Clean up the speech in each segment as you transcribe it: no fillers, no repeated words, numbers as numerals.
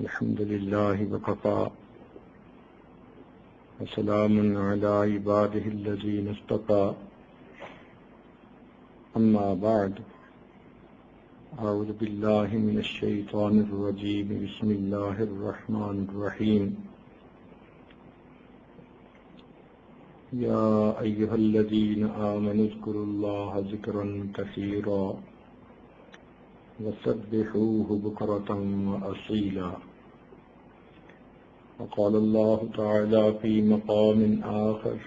الحمد لله وكفى وسلام على عباده الذين اصطفى أما بعد أعوذ بالله من الشيطان الرجيم بسم الله الرحمن الرحيم يا أيها الذين آمنوا اذكروا الله ذكرا كثيرا وسبحوه بكرة وأصيلا وقال الله تعالى في مقام آخر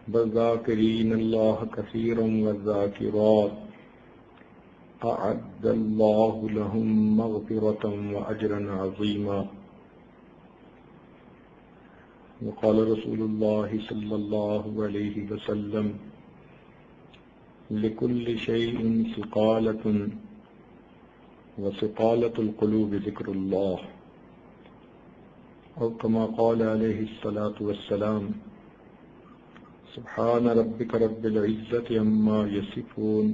والذاكرين الله كثيرا والذاكرات أعد الله لهم مغفرة وأجرا عظيما وقال رسول الله صلى الله عليه وسلم لكل شيء سقالة وسقالة القلوب ذكر الله أو كما قال عليه الصلاة والسلام سبحان ربك رب العزة عما يصفون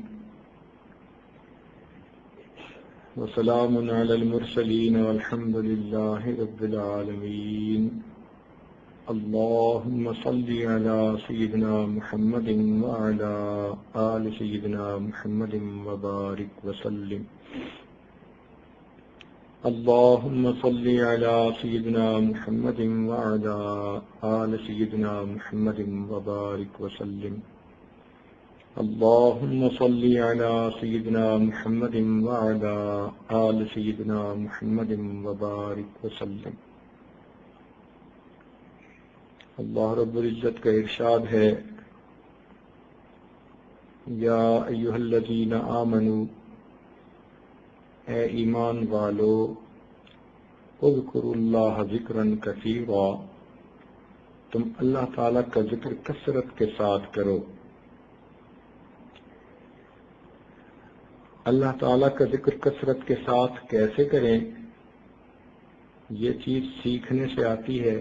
وسلام على المرسلين والحمد لله رب العالمين اللهم صل على سيدنا محمد وعلى آل سيدنا محمد وبارك وسلم اللهم صل على سيدنا محمد وعلى آل سيدنا محمد وبارك وسلم اللهم صل على سيدنا محمد وعلى آل سيدنا محمد وبارك وسلم اللہ رب العزت کا ارشاد ہے یا ایھا الذین آمنوا اے ایمان والو اذکروا اللہ ذکرا کثیرا تم اللہ تعالیٰ کا ذکر کثرت کے ساتھ کرو۔ اللہ تعالیٰ کا ذکر کثرت کے ساتھ کیسے کریں؟ یہ چیز سیکھنے سے آتی ہے۔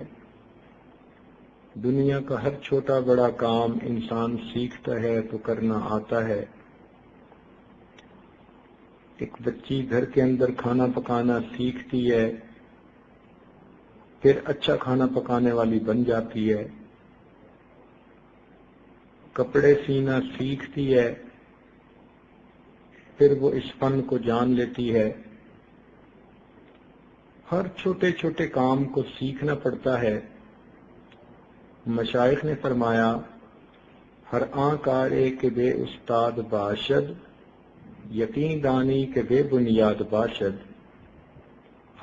دنیا کا ہر چھوٹا بڑا کام انسان سیکھتا ہے تو کرنا آتا ہے۔ ایک بچی گھر کے اندر کھانا پکانا سیکھتی ہے، پھر اچھا کھانا پکانے والی بن جاتی ہے۔ کپڑے سینا سیکھتی ہے، پھر وہ اس فن کو جان لیتی ہے۔ ہر چھوٹے چھوٹے کام کو سیکھنا پڑتا ہے۔ مشائخ نے فرمایا ہر آن کارے کے بے استاد باشد، یقین دانی کے بے بنیاد باشد۔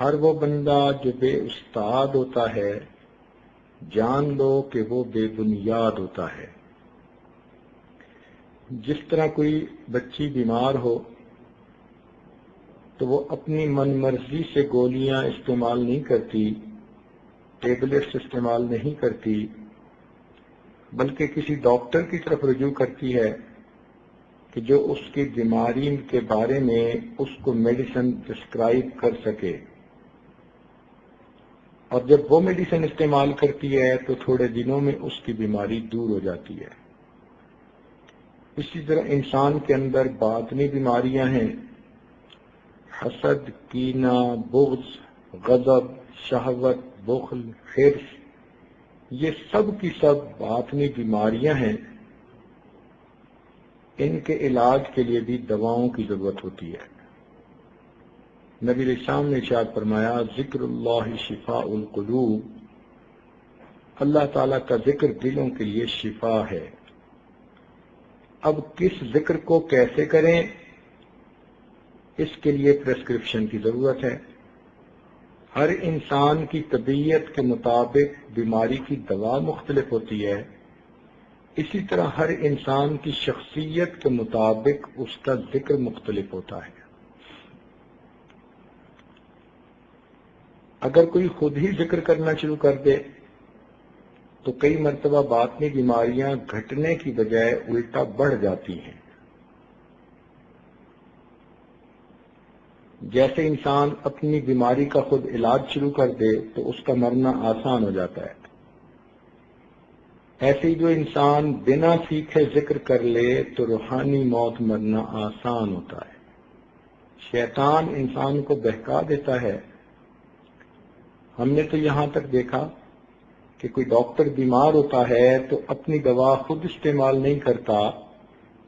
ہر وہ بندہ جو بے استاد ہوتا ہے جان لو کہ وہ بے بنیاد ہوتا ہے۔ جس طرح کوئی بچی بیمار ہو تو وہ اپنی من مرضی سے گولیاں استعمال نہیں کرتی، ٹیبلٹس استعمال نہیں کرتی، بلکہ کسی ڈاکٹر کی طرف رجوع کرتی ہے کہ جو اس کی بیماری کے بارے میں اس کو میڈیسن پرسکرائب کر سکے، اور جب وہ میڈیسن استعمال کرتی ہے تو تھوڑے دنوں میں اس کی بیماری دور ہو جاتی ہے۔ اسی طرح انسان کے اندر باطنی بیماریاں ہیں، حسد، کینہ، بغض، غضب، شہوت، بخل، حرص، یہ سب کی سب باطنی بیماریاں ہیں۔ ان کے علاج کے لیے بھی دواؤں کی ضرورت ہوتی ہے۔ نبی علیہ السلام نے ارشاد فرمایا ذکر اللہ شفاء القلوب، اللہ تعالیٰ کا ذکر دلوں کے لیے شفا ہے۔ اب کس ذکر کو کیسے کریں، اس کے لیے پرسکرپشن کی ضرورت ہے۔ ہر انسان کی طبیعت کے مطابق بیماری کی دوا مختلف ہوتی ہے، اسی طرح ہر انسان کی شخصیت کے مطابق اس کا ذکر مختلف ہوتا ہے۔ اگر کوئی خود ہی ذکر کرنا شروع کر دے تو کئی مرتبہ باطنی بیماریاں گھٹنے کی بجائے الٹا بڑھ جاتی ہیں۔ جیسے انسان اپنی بیماری کا خود علاج شروع کر دے تو اس کا مرنا آسان ہو جاتا ہے، ایسے ہی جو انسان بنا سیکھے ذکر کر لے تو روحانی موت مرنا آسان ہوتا ہے۔ شیطان انسان کو بہکا دیتا ہے۔ ہم نے تو یہاں تک دیکھا کہ کوئی ڈاکٹر بیمار ہوتا ہے تو اپنی دوا خود استعمال نہیں کرتا،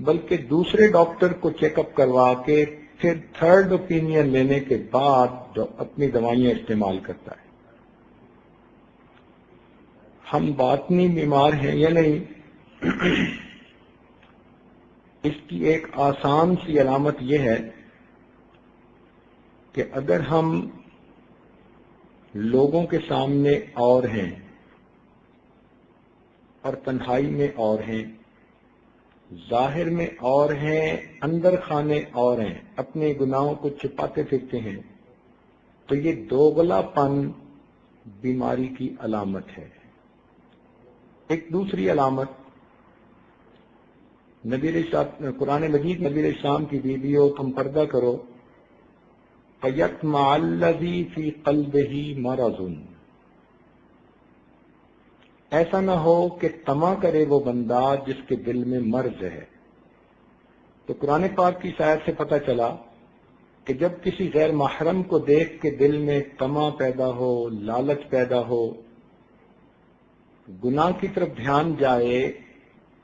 بلکہ دوسرے ڈاکٹر کو چیک اپ کروا کے پھر تھرڈ اوپینین لینے کے بعد اپنی دوائیاں استعمال کرتا ہے۔ ہم باطنی بیمار ہیں یا نہیں، اس کی ایک آسان سی علامت یہ ہے کہ اگر ہم لوگوں کے سامنے اور ہیں اور تنہائی میں اور ہیں، ظاہر میں اور ہیں، اندر خانے اور ہیں، اپنے گناہوں کو چھپاتے پھرتے ہیں، تو یہ دوغلا پن بیماری کی علامت ہے۔ ایک دوسری علامت، قرآن مجید نبی علیہ السلام کی بیویوں تم پردہ کرو، فَيَطْمَعَ الَّذِي فِي قَلْبِهِ مَرَضٌ، ایسا نہ ہو کہ طمع کرے وہ بندہ جس کے دل میں مرض ہے۔ تو قرآن پاک کی آیت سے پتہ چلا کہ جب کسی غیر محرم کو دیکھ کے دل میں طمع پیدا ہو، لالچ پیدا ہو، گناہ کی طرف دھیان جائے،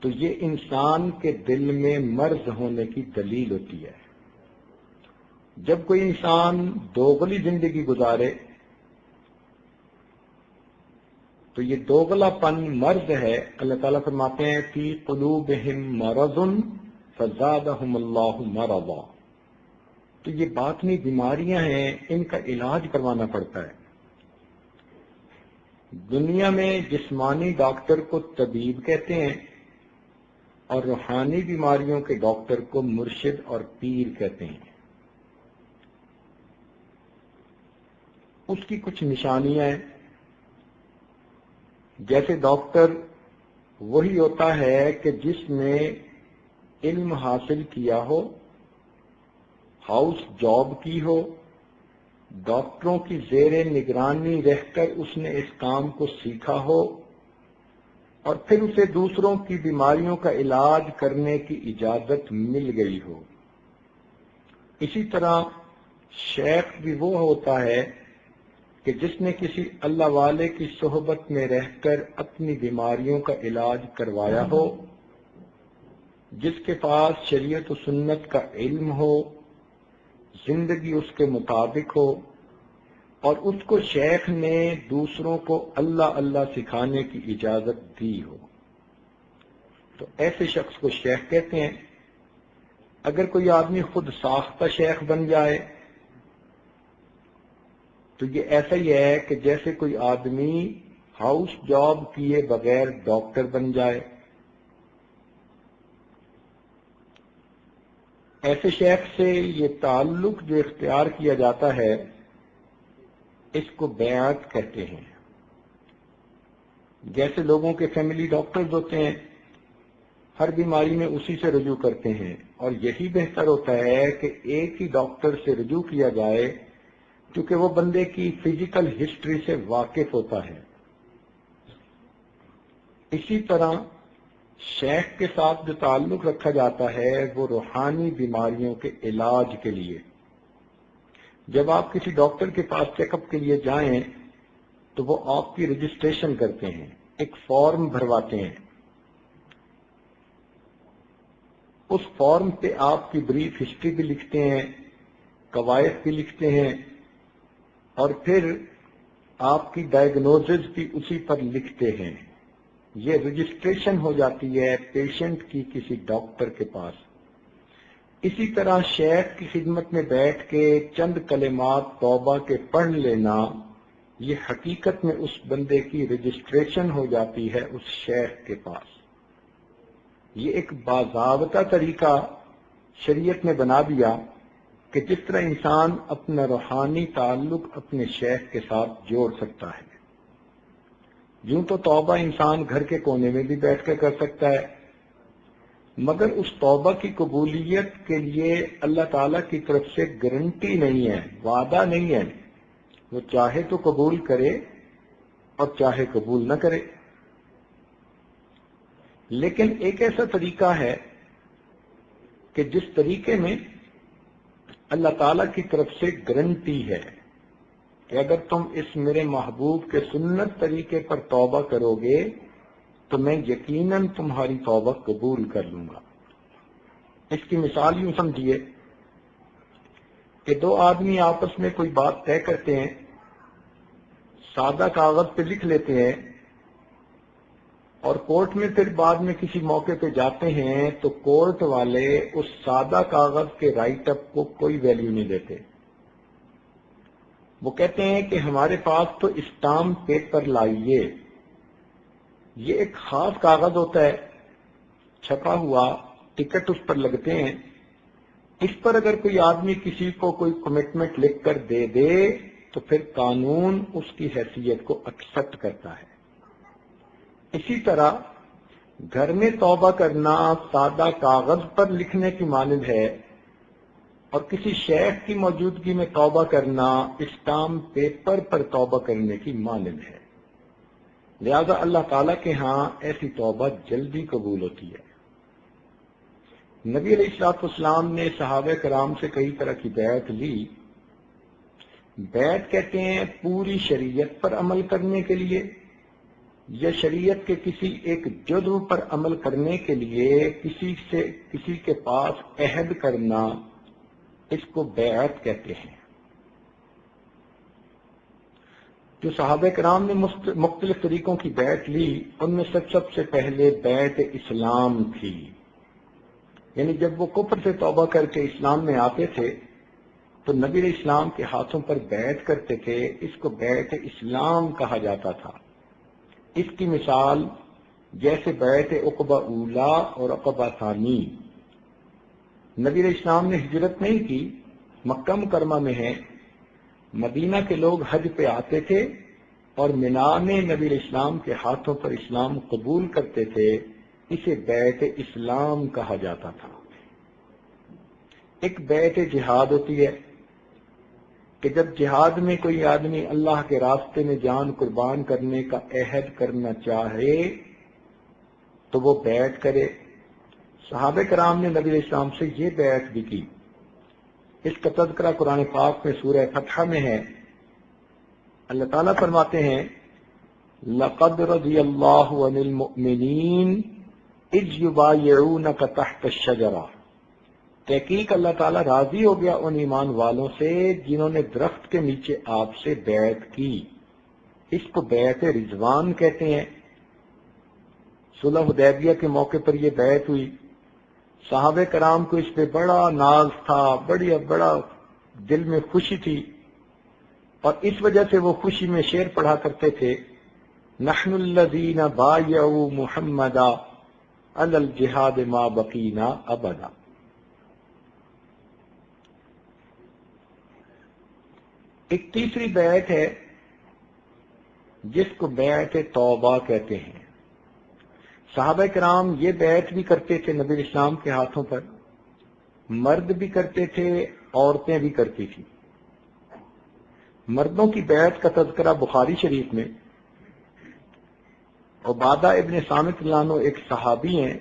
تو یہ انسان کے دل میں مرض ہونے کی دلیل ہوتی ہے۔ جب کوئی انسان دوغلی زندگی گزارے تو یہ دوغلا پن مرض ہے۔ اللہ تعالیٰ فرماتے ہیں فی قلوبہم مرض فزادہم اللہ مرضا، تو یہ باطنی بیماریاں ہیں، ان کا علاج کروانا پڑتا ہے۔ دنیا میں جسمانی ڈاکٹر کو طبیب کہتے ہیں اور روحانی بیماریوں کے ڈاکٹر کو مرشد اور پیر کہتے ہیں۔ اس کی کچھ نشانیاں ہیں، جیسے ڈاکٹر وہی ہوتا ہے کہ جس نے علم حاصل کیا ہو، ہاؤس جاب کی ہو، ڈاکٹروں کی زیر نگرانی رہ کر اس نے اس کام کو سیکھا ہو، اور پھر اسے دوسروں کی بیماریوں کا علاج کرنے کی اجازت مل گئی ہو۔ اسی طرح شیخ بھی وہ ہوتا ہے کہ جس نے کسی اللہ والے کی صحبت میں رہ کر اپنی بیماریوں کا علاج کروایا ہو، جس کے پاس شریعت و سنت کا علم ہو، زندگی اس کے مطابق ہو، اور اس کو شیخ نے دوسروں کو اللہ اللہ سکھانے کی اجازت دی ہو، تو ایسے شخص کو شیخ کہتے ہیں۔ اگر کوئی آدمی خود ساختہ شیخ بن جائے تو یہ ایسا ہی ہے کہ جیسے کوئی آدمی ہاؤس جاب کیے بغیر ڈاکٹر بن جائے۔ ایسے شیخ سے یہ تعلق جو اختیار کیا جاتا ہے، اس کو بیعت کہتے ہیں۔ جیسے لوگوں کے فیملی ڈاکٹرز ہوتے ہیں، ہر بیماری میں اسی سے رجوع کرتے ہیں، اور یہی بہتر ہوتا ہے کہ ایک ہی ڈاکٹر سے رجوع کیا جائے، کیونکہ وہ بندے کی فزیکل ہسٹری سے واقف ہوتا ہے۔ اسی طرح شیخ کے ساتھ جو تعلق رکھا جاتا ہے وہ روحانی بیماریوں کے علاج کے لیے۔ جب آپ کسی ڈاکٹر کے پاس چیک اپ کے لیے جائیں تو وہ آپ کی رجسٹریشن کرتے ہیں، ایک فارم بھرواتے ہیں۔ اس فارم پہ آپ کی بریف ہسٹری بھی لکھتے ہیں، قواعد بھی لکھتے ہیں، اور پھر آپ کی ڈائگنوزز بھی اسی پر لکھتے ہیں۔ یہ رجسٹریشن ہو جاتی ہے پیشنٹ کی کسی ڈاکٹر کے پاس۔ اسی طرح شیخ کی خدمت میں بیٹھ کے چند کلمات توبہ کے پڑھ لینا، یہ حقیقت میں اس بندے کی رجسٹریشن ہو جاتی ہے اس شیخ کے پاس۔ یہ ایک باضابطہ طریقہ شریعت نے بنا دیا کہ جس طرح انسان اپنا روحانی تعلق اپنے شیخ کے ساتھ جوڑ سکتا ہے۔ یوں تو توبہ انسان گھر کے کونے میں بھی بیٹھ کر کر سکتا ہے، مگر اس توبہ کی قبولیت کے لیے اللہ تعالیٰ کی طرف سے گارنٹی نہیں ہے، وعدہ نہیں ہے۔ وہ چاہے تو قبول کرے اور چاہے قبول نہ کرے۔ لیکن ایک ایسا طریقہ ہے کہ جس طریقے میں اللہ تعالیٰ کی طرف سے گارنٹی ہے کہ اگر تم اس میرے محبوب کے سنت طریقے پر توبہ کرو گے تو میں یقیناً تمہاری توبہ قبول کر لوں گا۔ اس کی مثال یوں سمجھیے کہ دو آدمی آپس میں کوئی بات طے کرتے ہیں، سادہ کاغذ پہ لکھ لیتے ہیں، اور کورٹ میں پھر بعد میں کسی موقع پہ جاتے ہیں تو کورٹ والے اس سادہ کاغذ کے رائٹ اپ کو کوئی ویلیو نہیں دیتے۔ وہ کہتے ہیں کہ ہمارے پاس تو اسٹامپ پیپر لائیے، یہ ایک خاص کاغذ ہوتا ہے، چھپا ہوا، ٹکٹ اس پر لگتے ہیں، اس پر اگر کوئی آدمی کسی کو کوئی کمٹمنٹ لکھ کر دے دے تو پھر قانون اس کی حیثیت کو ایکسپٹ کرتا ہے۔ اسی طرح گھر میں توبہ کرنا سادہ کاغذ پر لکھنے کی مانند ہے، اور کسی شیخ کی موجودگی میں توبہ کرنا اسٹامپ پیپر پر توبہ کرنے کی مانند ہے۔ لہذا اللہ تعالیٰ کے ہاں ایسی توبہ جلدی قبول ہوتی ہے۔ نبی علیہ الصلوۃ والسلام نے صحابہ کرام سے کئی طرح کی بیعت لی۔ بیعت کہتے ہیں پوری شریعت پر عمل کرنے کے لیے یا شریعت کے کسی ایک جزو پر عمل کرنے کے لیے کسی کے پاس عہد کرنا، اس کو بیعت کہتے ہیں۔ جو صحابہ کرام نے مختلف طریقوں کی بیعت لی، ان میں سب سے پہلے بیعت اسلام تھی، یعنی جب وہ کفر سے توبہ کر کے اسلام میں آتے تھے تو نبی علیہ السلام کے ہاتھوں پر بیعت کرتے تھے، اس کو بیعت اسلام کہا جاتا تھا۔ اس کی مثال جیسے بیعت عقبہ اولا اور عقبہ ثانی۔ نبی علیہ السلام نے ہجرت نہیں کی، مکہ مکرمہ میں ہے، مدینہ کے لوگ حج پہ آتے تھے اور مینا میں نبی علیہ السلام کے ہاتھوں پر اسلام قبول کرتے تھے، اسے بیعت اسلام کہا جاتا تھا۔ ایک بیعت جہاد ہوتی ہے کہ جب جہاد میں کوئی آدمی اللہ کے راستے میں جان قربان کرنے کا عہد کرنا چاہے تو وہ بیعت کرے۔ صحابہ کرام نے نبی علیہ السلام سے یہ بیعت بھی کی۔ اس کا تذکرہ قرآن پاک میں سورہ فتح میں ہے۔ اللہ تعالیٰ فرماتے ہیں لَقَدْ رَضِيَ اللَّهُ عَنِ الْمُؤْمِنِينَ إِذْ يُبَايِعُونَكَ تَحْتَ الشَّجَرَةِ، تحقیق اللہ تعالیٰ راضی ہو گیا ان ایمان والوں سے جنہوں نے درخت کے نیچے آپ سے بیعت کی۔ اس کو بیعت رضوان کہتے ہیں۔ صلح حدیبیہ کے موقع پر یہ بیعت ہوئی۔ صحابہ کرام کو اس پہ بڑا ناز تھا، بڑا دل میں خوشی تھی، اور اس وجہ سے وہ خوشی میں شعر پڑھا کرتے تھے نحن الذین بایعوا محمدا علی الجہاد ما بقینا ابدا۔ ایک تیسری بیعت ہے جس کو بیعت توبہ کہتے ہیں۔ صحابہ کرام یہ بیعت بھی کرتے تھے نبی اسلام کے ہاتھوں پر، مرد بھی کرتے تھے، عورتیں بھی کرتی تھیں۔ مردوں کی بیعت کا تذکرہ بخاری شریف میں، عبادہ ابن صامت رضی اللہ عنہ ایک صحابی ہیں،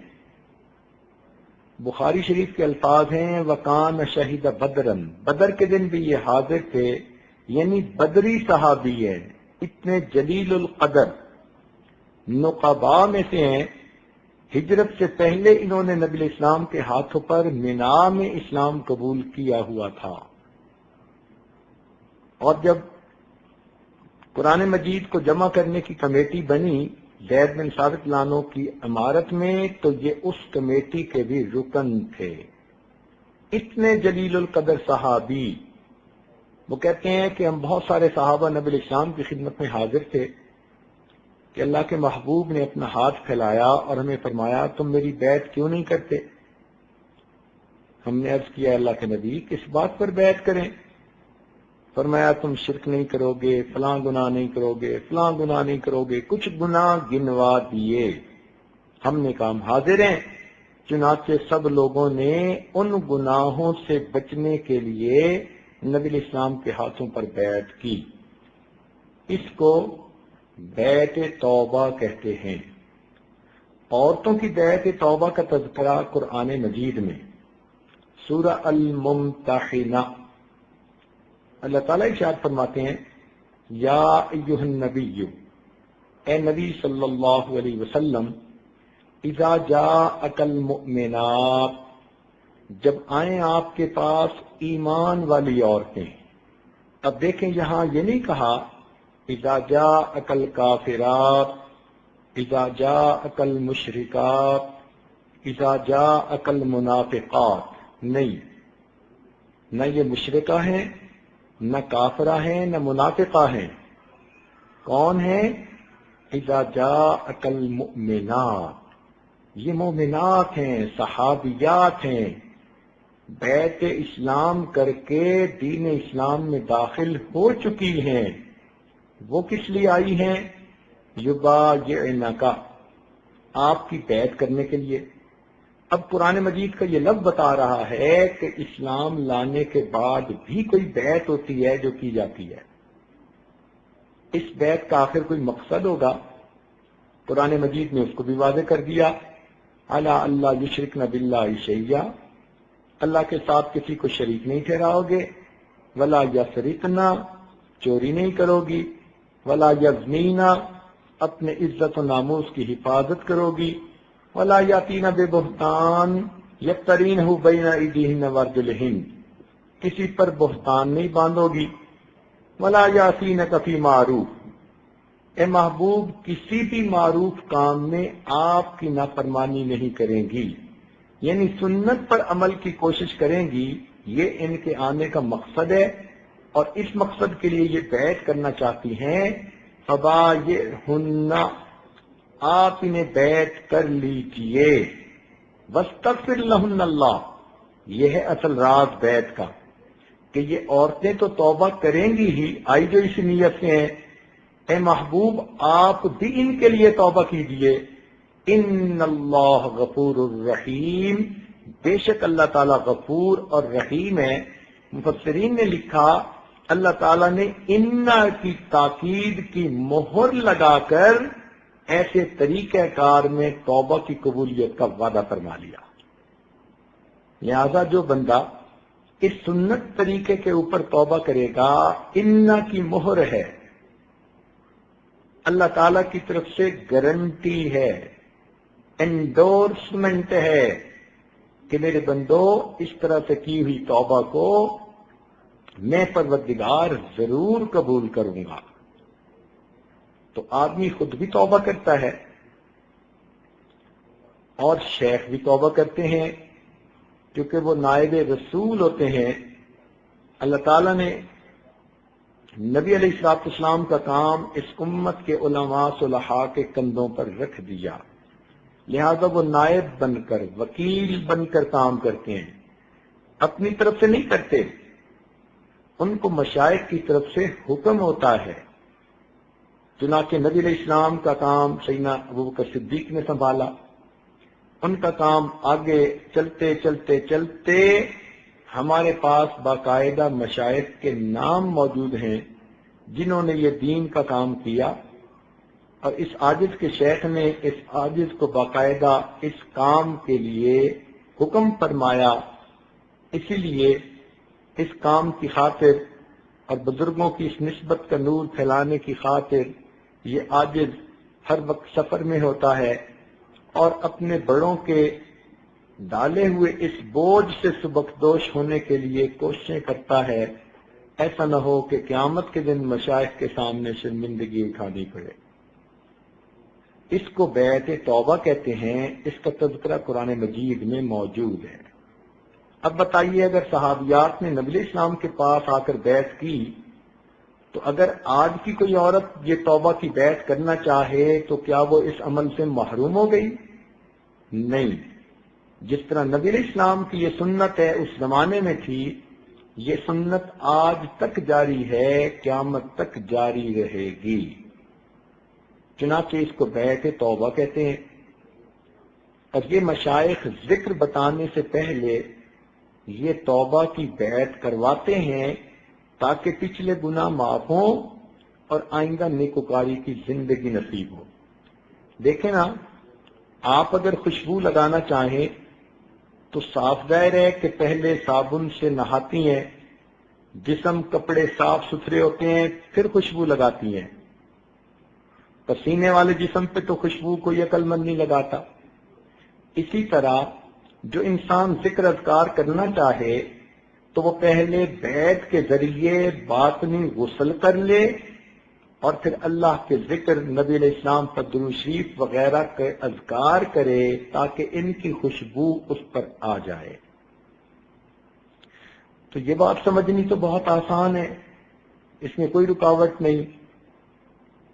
بخاری شریف کے الفاظ ہیں وَقَانَ شَهِدَ بَدْرًا، بدر کے دن بھی یہ حاضر تھے، یعنی بدری صحابی ہے، اتنے جلیل القدر نقباء میں سے ہیں۔ ہجرت سے پہلے انہوں نے نبی اسلام کے ہاتھوں پر مینا میں اسلام قبول کیا ہوا تھا، اور جب قرآن مجید کو جمع کرنے کی کمیٹی بنی زید بن ثابت رضی اللہ عنہ کی امارت میں تو یہ اس کمیٹی کے بھی رکن تھے۔ اتنے جلیل القدر صحابی، وہ کہتے ہیں کہ ہم بہت سارے صحابہ نبی اسلام کی خدمت میں حاضر تھے کہ اللہ کے محبوب نے اپنا ہاتھ پھیلایا اور ہمیں فرمایا تم میری بیعت کیوں نہیں کرتے؟ ہم نے عرض کیا اللہ کے نبی کس بات پر بیعت کریں؟ فرمایا تم شرک نہیں کرو گے، فلاں گناہ نہیں کرو گے، فلاں گناہ نہیں کرو گے، کچھ گناہ گنوا دیے۔ ہم نے کہا ہم حاضر ہیں۔ چنانچہ سب لوگوں نے ان گناہوں سے بچنے کے لیے نبی اسلام کے ہاتھوں پر بیعت کی۔ اس کو بیعت توبہ کہتے ہیں۔ عورتوں کی بیعت توبہ کا تذکرہ قرآن مجید میں سورہ الممتحنہ، اللہ تعالیٰ ارشاد فرماتے ہیں یا ایھا النبی، اے نبی صلی اللہ علیہ وسلم، اذا جاءک المؤمنات، جب آئیں آپ کے پاس ایمان والی عورتیں۔ اب دیکھیں یہاں یہ نہیں کہا اذا جاءک الکافرات، اذا جاءک المشرکات، اذا جاءک المنافقات، نہیں، نہ یہ مشرکہ ہیں، نہ کافرہ ہیں، نہ منافقہ ہیں۔ کون ہیں؟ اذا جاءک المؤمنات، یہ مومنات ہیں، صحابیات ہیں، بیعت اسلام کر کے دین اسلام میں داخل ہو چکی ہیں۔ وہ کس لیے آئی ہیں؟ یبایعنک، آپ کی بیعت کرنے کے لیے۔ اب قرآن مجید کا یہ لفظ بتا رہا ہے کہ اسلام لانے کے بعد بھی کوئی بیعت ہوتی ہے جو کی جاتی ہے۔ اس بیعت کا آخر کوئی مقصد ہوگا، قرآن مجید نے اس کو بھی واضح کر دیا، الا اللہ یشرکن باللہ شیئا، اللہ کے ساتھ کسی کو شریک نہیں ٹھہراؤ گے، ولا یسرقن، چوری نہیں کرو گی، ولا یزنین، اپنے عزت و ناموس کی حفاظت کرو گی، ولا یاتین ببہتان یفترینہ بین ایدیہن وارجلہن، کسی پر بہتان نہیں باندھو گی، ولا یعصینک فی معروف، اے محبوب کسی بھی معروف کام میں آپ کی نافرمانی نہیں کریں گی، یعنی سنت پر عمل کی کوشش کریں گی۔ یہ ان کے آنے کا مقصد ہے، اور اس مقصد کے لیے یہ بیعت کرنا چاہتی ہیں۔ فبایعہن، آپ انہیں بیعت کر لیجئے، واستغفر لہن اللہ، یہ ہے اصل راز بیعت کا، کہ یہ عورتیں تو توبہ کریں گی ہی، آئی جو اس نیت سے ہیں، اے محبوب آپ بھی ان کے لیے توبہ کیجئے۔ ان اللہ غفور الرحیم، بے شک اللہ تعالیٰ غفور اور رحیم ہے۔ مفسرین نے لکھا اللہ تعالیٰ نے ان کی تاکید کی مہر لگا کر ایسے طریقہ کار میں توبہ کی قبولیت کا وعدہ فرما لیا۔ لہذا جو بندہ اس سنت طریقے کے اوپر توبہ کرے گا، ان کی مہر ہے، اللہ تعالیٰ کی طرف سے گارنٹی ہے، انڈورسمنٹ ہے کہ میرے بندو اس طرح سے کی ہوئی توبہ کو میں پروردگار ضرور قبول کروں گا۔ تو آدمی خود بھی توبہ کرتا ہے اور شیخ بھی توبہ کرتے ہیں، کیونکہ وہ نائب رسول ہوتے ہیں۔ اللہ تعالیٰ نے نبی علیہ السلام کا کام اس امت کے علماء صلحاء کے کندھوں پر رکھ دیا، لہذا وہ نائب بن کر، وکیل بن کر کام کرتے ہیں، اپنی طرف سے نہیں کرتے، ان کو مشائخ کی طرف سے حکم ہوتا ہے۔ چنانچہ نبی علیہ السلام کا کام سیدنا ابوبکر صدیق نے سنبھالا، ان کا کام آگے چلتے چلتے چلتے ہمارے پاس باقاعدہ مشائخ کے نام موجود ہیں جنہوں نے یہ دین کا کام کیا، اور اس عاجز کے شیخ نے اس عاجز کو باقاعدہ اس کام کے لیے حکم فرمایا۔ اسی لیے اس کام کی خاطر اور بزرگوں کی اس نسبت کا نور پھیلانے کی خاطر یہ عاجز ہر وقت سفر میں ہوتا ہے اور اپنے بڑوں کے ڈالے ہوئے اس بوجھ سے سبکدوش ہونے کے لیے کوششیں کرتا ہے، ایسا نہ ہو کہ قیامت کے دن مشائخ کے سامنے شرمندگی اٹھانی پڑے۔ اس کو بیعت توبہ کہتے ہیں، اس کا تذکرہ قرآن مجید میں موجود ہے۔ اب بتائیے اگر صحابیات نے نبی اسلام کے پاس آ کر بیعت کی، تو اگر آج کی کوئی عورت یہ توبہ کی بیعت کرنا چاہے تو کیا وہ اس عمل سے محروم ہو گئی؟ نہیں، جس طرح نبی علیہ السلام کی یہ سنت ہے اس زمانے میں تھی، یہ سنت آج تک جاری ہے، قیامت تک جاری رہے گی۔ چنانچہ اس کو بیعت توبہ کہتے ہیں۔ اور یہ مشائخ ذکر بتانے سے پہلے یہ توبہ کی بیعت کرواتے ہیں تاکہ پچھلے گناہ معاف ہوں اور آئندہ نیکوکاری کی زندگی نصیب ہو۔ دیکھیں نا، آپ اگر خوشبو لگانا چاہیں تو صاف ظاہر ہے کہ پہلے صابن سے نہاتی ہیں، جسم کپڑے صاف ستھرے ہوتے ہیں، پھر خوشبو لگاتی ہیں۔ پسینے والے جسم پہ تو خوشبو کوئی عقل مند نہیں لگاتا۔ اسی طرح جو انسان ذکر اذکار کرنا چاہے تو وہ پہلے بیت کے ذریعے باطنی غسل کر لے اور پھر اللہ کے ذکر، نبی علیہ السلام پر درود شریف وغیرہ کے اذکار کرے تاکہ ان کی خوشبو اس پر آ جائے۔ تو یہ بات سمجھنی تو بہت آسان ہے، اس میں کوئی رکاوٹ نہیں۔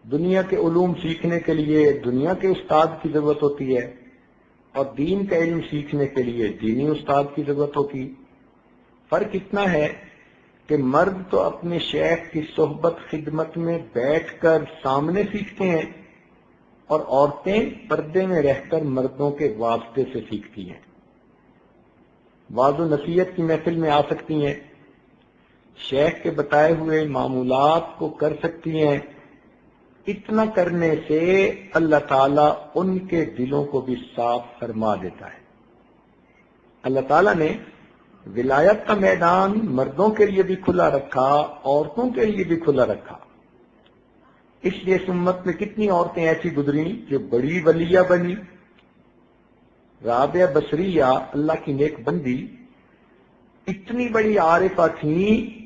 دنیا کے علوم سیکھنے کے لیے دنیا کے استاد کی ضرورت ہوتی ہے اور دین کا علم سیکھنے کے لیے دینی استاد کی ضرورت ہوتی۔ فرق اتنا ہے کہ مرد تو اپنے شیخ کی صحبت خدمت میں بیٹھ کر سامنے سیکھتے ہیں اور عورتیں پردے میں رہ کر مردوں کے واسطے سے سیکھتی ہیں۔ واعظ و نصیحت کی محفل میں آ سکتی ہیں، شیخ کے بتائے ہوئے معمولات کو کر سکتی ہیں۔ اتنا کرنے سے اللہ تعالیٰ ان کے دلوں کو بھی صاف فرما دیتا ہے۔ اللہ تعالیٰ نے ولایت کا میدان مردوں کے لیے بھی کھلا رکھا، عورتوں کے لیے بھی کھلا رکھا۔ اس لیے اس امت میں کتنی عورتیں ایسی گزری جو بڑی ولیہ بنی۔ رابعہ بصریہ اللہ کی نیک بندی اتنی بڑی عارفہ تھیں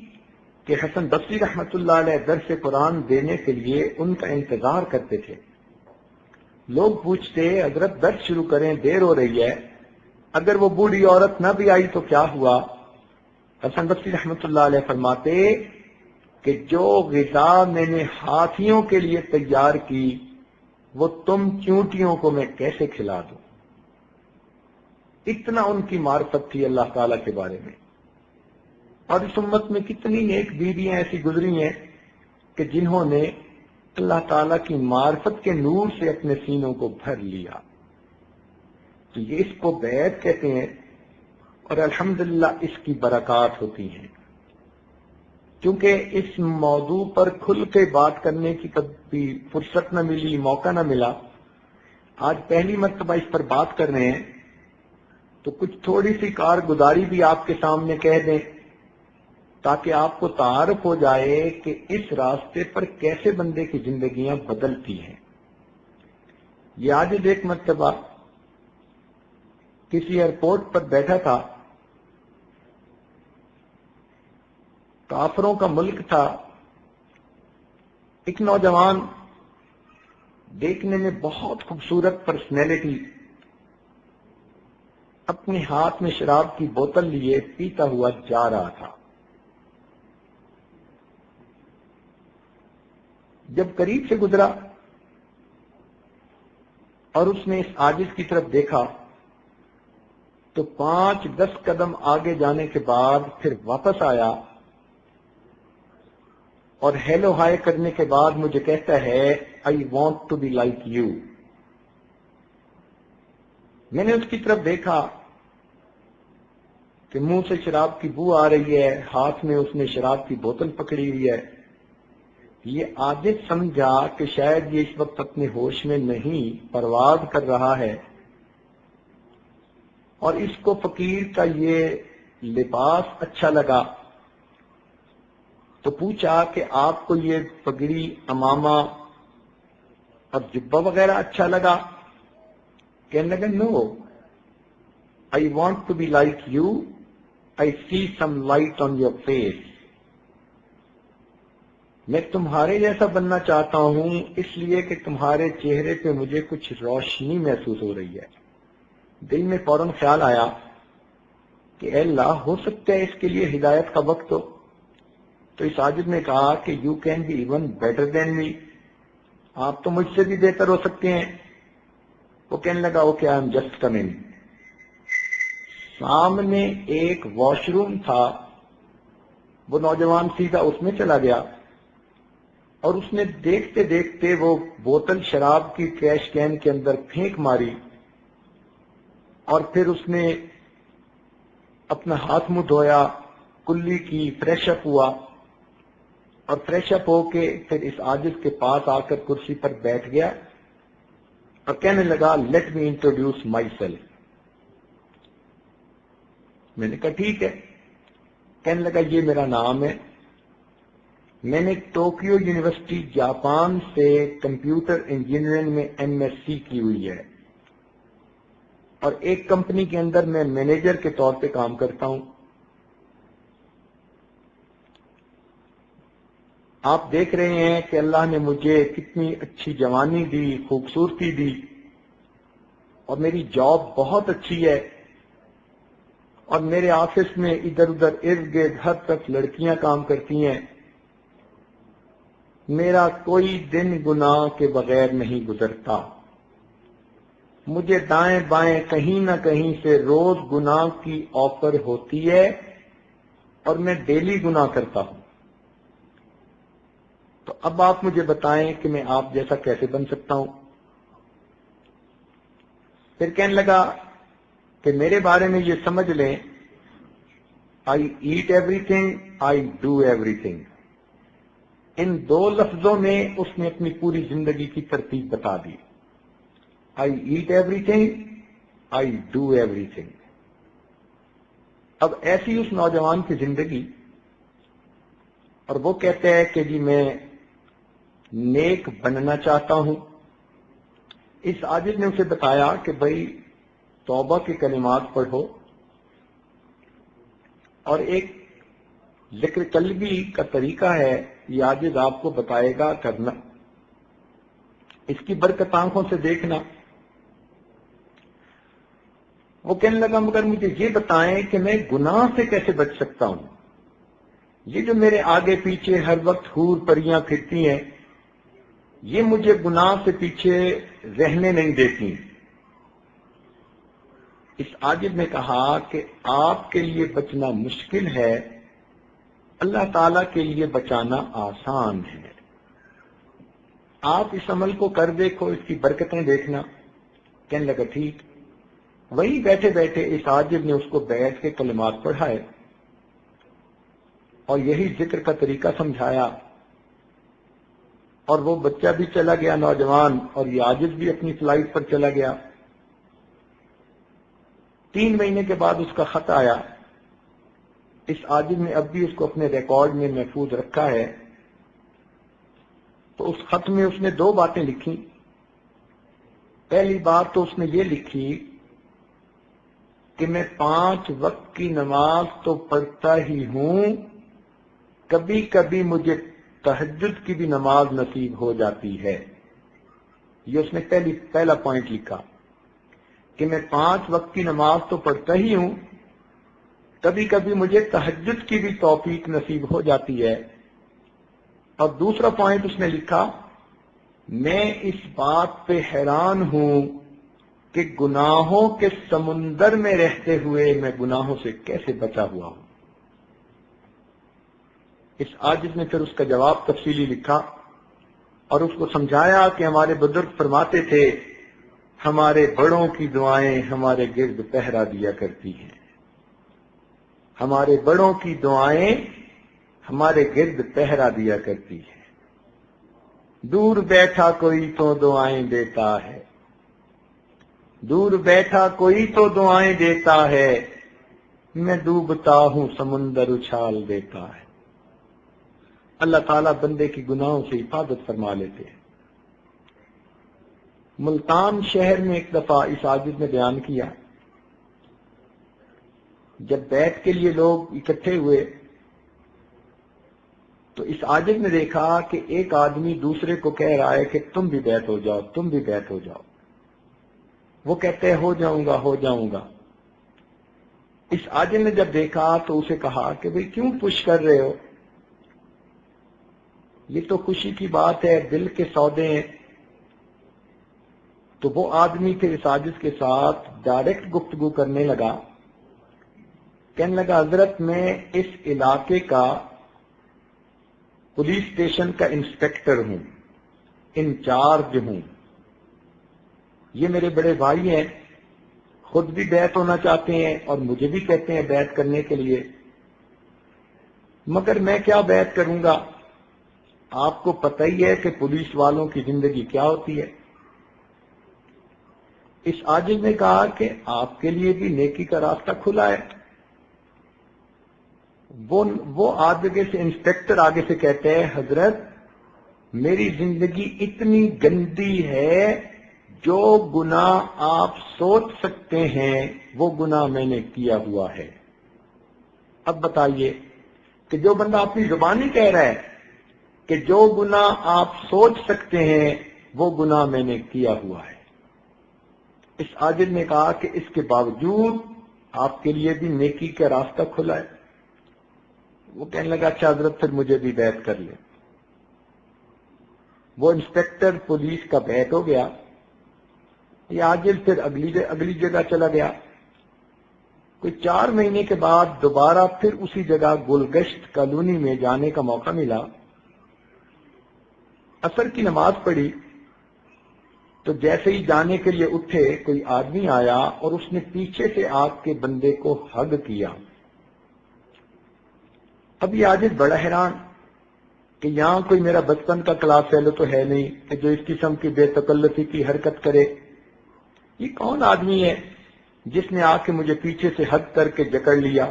کہ حسن بصری رحمت اللہ علیہ درس قرآن دینے کے لیے ان کا انتظار کرتے تھے۔ لوگ پوچھتے حضرت درس شروع کریں، دیر ہو رہی ہے، اگر وہ بوڑھی عورت نہ بھی آئی تو کیا ہوا؟ حسن بصری رحمت اللہ علیہ فرماتے کہ جو غذا میں نے ہاتھیوں کے لیے تیار کی وہ تم چونٹیوں کو میں کیسے کھلا دوں؟ اتنا ان کی معرفت تھی اللہ تعالیٰ کے بارے میں۔ اور اس امت میں کتنی نیک بیویاں ایسی گزری ہیں کہ جنہوں نے اللہ تعالیٰ کی معرفت کے نور سے اپنے سینوں کو بھر لیا۔ تو یہ اس کو بیعت کہتے ہیں اور الحمدللہ اس کی برکات ہوتی ہیں۔ کیونکہ اس موضوع پر کھل کے بات کرنے کی کبھی فرصت نہ ملی، موقع نہ ملا، آج پہلی مرتبہ اس پر بات کر رہے ہیں تو کچھ تھوڑی سی کارگزاری بھی آپ کے سامنے کہہ دیں تاکہ آپ کو تعارف ہو جائے کہ اس راستے پر کیسے بندے کی زندگیاں بدلتی ہیں۔ یہ آج ایک مرتبہ کسی ایئرپورٹ پر بیٹھا تھا، کافروں کا ملک تھا، ایک نوجوان دیکھنے میں بہت خوبصورت پرسنالٹی اپنے ہاتھ میں شراب کی بوتل لیے پیتا ہوا جا رہا تھا۔ جب قریب سے گزرا اور اس نے اس عاجز کی طرف دیکھا تو 5-10 قدم آگے جانے کے بعد پھر واپس آیا اور ہیلو ہائے کرنے کے بعد مجھے کہتا ہے I want to be like you. میں نے اس کی طرف دیکھا کہ منہ سے شراب کی بو آ رہی ہے، ہاتھ میں اس نے شراب کی بوتل پکڑی ہوئی ہے۔ یہ عاجز سمجھا کہ شاید یہ اس وقت اپنے ہوش میں نہیں، پرواز کر رہا ہے، اور اس کو فقیر کا یہ لباس اچھا لگا تو پوچھا کہ آپ کو یہ پگڑی، امامہ اور جبہ وغیرہ اچھا لگا؟ کہنے لگا نو، I want to be like you, I see some light on your face۔ میں تمہارے جیسا بننا چاہتا ہوں اس لیے کہ تمہارے چہرے پہ مجھے کچھ روشنی محسوس ہو رہی ہے۔ دل میں فوراً خیال آیا کہ اے اللہ، ہو سکتا ہے اس کے لیے ہدایت کا وقت ہو۔ تو اس عاجز نے کہا کہ you can be even better than me, آپ تو مجھ سے بھی بہتر ہو سکتے ہیں۔ وہ کہنے لگا okay I am just coming. سامنے ایک واش روم تھا، وہ نوجوان سیدھا اس میں چلا گیا اور اس نے دیکھتے دیکھتے وہ بوتل شراب کی ٹریش کین کے اندر پھینک ماری اور پھر اس نے اپنا ہاتھ منہ دھویا، کلی کی، فریش اپ ہوا اور فریش اپ ہو کے پھر اس عاجز کے پاس آ کر کرسی پر بیٹھ گیا اور کہنے لگا let me introduce my self. میں نے کہا ٹھیک ہے. کہنے لگا یہ میرا نام ہے، میں نے ٹوکیو یونیورسٹی جاپان سے کمپیوٹر انجینئرنگ میں ایم ایس سی کی ہوئی ہے، اور ایک کمپنی کے اندر میں مینیجر کے طور پہ کام کرتا ہوں. آپ دیکھ رہے ہیں کہ اللہ نے مجھے کتنی اچھی جوانی دی، خوبصورتی دی، اور میری جاب بہت اچھی ہے، اور میرے آفس میں ادھر ادھر ارد گرد ہر طرف لڑکیاں کام کرتی ہیں. میرا کوئی دن گناہ کے بغیر نہیں گزرتا. مجھے دائیں بائیں کہیں نہ کہیں سے روز گناہ کی آفر ہوتی ہے، اور میں ڈیلی گناہ کرتا ہوں. تو اب آپ مجھے بتائیں کہ میں آپ جیسا کیسے بن سکتا ہوں؟ پھر کہنے لگا کہ میرے بارے میں یہ سمجھ لیں، I eat everything, I do everything. ان دو لفظوں میں اس نے اپنی پوری زندگی کی ترتیب بتا دی. I eat everything, I do everything. اب ایسی اس نوجوان کی زندگی، اور وہ کہتے ہیں کہ جی میں نیک بننا چاہتا ہوں. اس عاجز نے اسے بتایا کہ بھائی توبہ کے کلمات پڑھو، اور ایک ذکر قلبی کا طریقہ ہے، یہ عاجز آپ کو بتائے گا کرنا. اس کی برکت آنکھوں سے دیکھنا. وہ کہنے لگا مگر مجھے یہ بتائیں کہ میں گناہ سے کیسے بچ سکتا ہوں؟ یہ جو میرے آگے پیچھے ہر وقت حور پریاں پھرتی ہیں، یہ مجھے گناہ سے پیچھے رہنے نہیں دیتی. اس عاجز نے کہا کہ آپ کے لیے بچنا مشکل ہے، اللہ تعالی کے لیے بچانا آسان ہے. آپ اس عمل کو کر دیکھو، اس کی برکتیں دیکھنا. کہنے لگا ٹھیک. وہی بیٹھے بیٹھے اس عاجز نے اس کو بیٹھ کے کلمات پڑھائے اور یہی ذکر کا طریقہ سمجھایا. اور وہ بچہ بھی چلا گیا نوجوان، اور یہ عاجز بھی اپنی فلائٹ پر چلا گیا. 3 مہینے کے بعد اس کا خط آیا. اس عاجز نے اب بھی اس کو اپنے ریکارڈ میں محفوظ رکھا ہے. تو اس خط میں اس نے 2 باتیں لکھی. پہلی بات تو اس نے یہ لکھی کہ میں 5 وقت کی نماز تو پڑھتا ہی ہوں، کبھی کبھی مجھے تہجد کی بھی نماز نصیب ہو جاتی ہے. یہ اس نے پہلا پوائنٹ لکھا کہ میں 5 وقت کی نماز تو پڑھتا ہی ہوں، کبھی کبھی مجھے تہجد کی بھی توفیق نصیب ہو جاتی ہے. اور دوسرا پوائنٹ اس نے لکھا، میں اس بات پہ حیران ہوں کہ گناہوں کے سمندر میں رہتے ہوئے میں گناہوں سے کیسے بچا ہوا ہوں. اس عاجز نے پھر اس کا جواب تفصیلی لکھا اور اس کو سمجھایا کہ ہمارے بزرگ فرماتے تھے ہمارے بڑوں کی دعائیں ہمارے گرد پہرا دیا کرتی ہیں. ہمارے بڑوں کی دعائیں ہمارے گرد پہرا دیا کرتی ہیں. دور بیٹھا کوئی تو دعائیں دیتا ہے، دور بیٹھا کوئی تو دعائیں دیتا ہے، میں ڈوبتا ہوں سمندر اچھال دیتا ہے. اللہ تعالیٰ بندے کی گناہوں سے حفاظت فرما لیتے ہیں. ملتان شہر میں ایک دفعہ اس عاجز نے بیان کیا، جب بیعت کے لیے لوگ اکٹھے ہوئے تو اس عاجز نے دیکھا کہ ایک آدمی دوسرے کو کہہ رہا ہے کہ تم بھی بیعت ہو جاؤ، تم بھی بیعت ہو جاؤ. وہ کہتے ہیں ہو جاؤں گا ہو جاؤں گا. اس عاجز نے جب دیکھا تو اسے کہا کہ بھئی کیوں پش کر رہے ہو، یہ تو خوشی کی بات ہے، دل کے سودے ہیں. تو وہ آدمی پھر اس عاجز کے ساتھ ڈائریکٹ گفتگو کرنے لگا. کہنے لگا حضرت میں اس علاقے کا پولیس اسٹیشن کا انسپیکٹر ہوں، انچارج ہوں. یہ میرے بڑے بھائی ہیں، خود بھی بیعت ہونا چاہتے ہیں اور مجھے بھی کہتے ہیں بیعت کرنے کے لیے، مگر میں کیا بیعت کروں گا؟ آپ کو پتہ ہی ہے کہ پولیس والوں کی زندگی کیا ہوتی ہے. اس عاجز نے کہا کہ آپ کے لیے بھی نیکی کا راستہ کھلا ہے. وہ آگے سے انسپیکٹر آگے سے کہتے ہیں حضرت میری زندگی اتنی گندی ہے، جو گناہ آپ سوچ سکتے ہیں وہ گناہ میں نے کیا ہوا ہے۔ اب بتائیے کہ جو بندہ اپنی زبانی کہہ رہا ہے کہ جو گناہ آپ سوچ سکتے ہیں وہ گناہ میں نے کیا ہوا ہے، اس عاجز نے کہا کہ اس کے باوجود آپ کے لیے بھی نیکی کا راستہ کھلا ہے۔ وہ کہنے لگا اچھا حضرت پھر مجھے بھی بیعت کر لیں۔ وہ انسپیکٹر پولیس کا بیعت ہو گیا، یہ عاجز پھر اگلی جگہ چلا گیا۔ کوئی 4 مہینے کے بعد دوبارہ پھر اسی جگہ گلگشت کالونی میں جانے کا موقع ملا۔ عصر کی نماز پڑھی تو جیسے ہی جانے کے لیے اٹھے کوئی آدمی آیا اور اس نے پیچھے سے آگ کے بندے کو ہگ کیا۔ اب یہ عاجز بڑا حیران کہ یہاں کوئی میرا بچپن کا کلاس فیلو تو ہے نہیں کہ جو اس قسم کی بے تکلفی کی حرکت کرے، یہ کون آدمی ہے جس نے آ کے مجھے پیچھے سے ہگ کر کے جکڑ لیا۔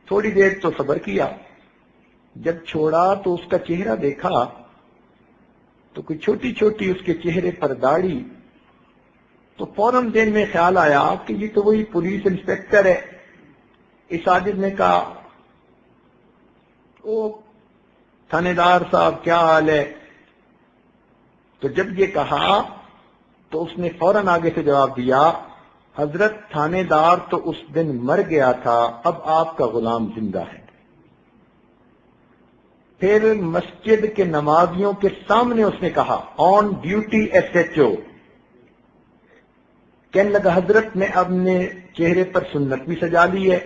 تھوڑی دیر تو صبر کیا، جب چھوڑا تو اس کا چہرہ دیکھا تو کوئی چھوٹی چھوٹی اس کے چہرے پر داڑھی، تو فوراً دل میں خیال آیا کہ یہ تو وہی پولیس انسپیکٹر ہے۔ اس عاجز نے کہا او تھانے دار صاحب کیا حال ہے؟ تو جب یہ کہا تو اس نے فوراً آگے سے جواب دیا حضرت تھانے دار تو اس دن مر گیا تھا، اب آپ کا غلام زندہ ہے۔ پھر مسجد کے نمازیوں کے سامنے اس نے کہا on duty S H O, کہنے لگا حضرت میں اپنے چہرے پر سنت بھی سجا لی ہے،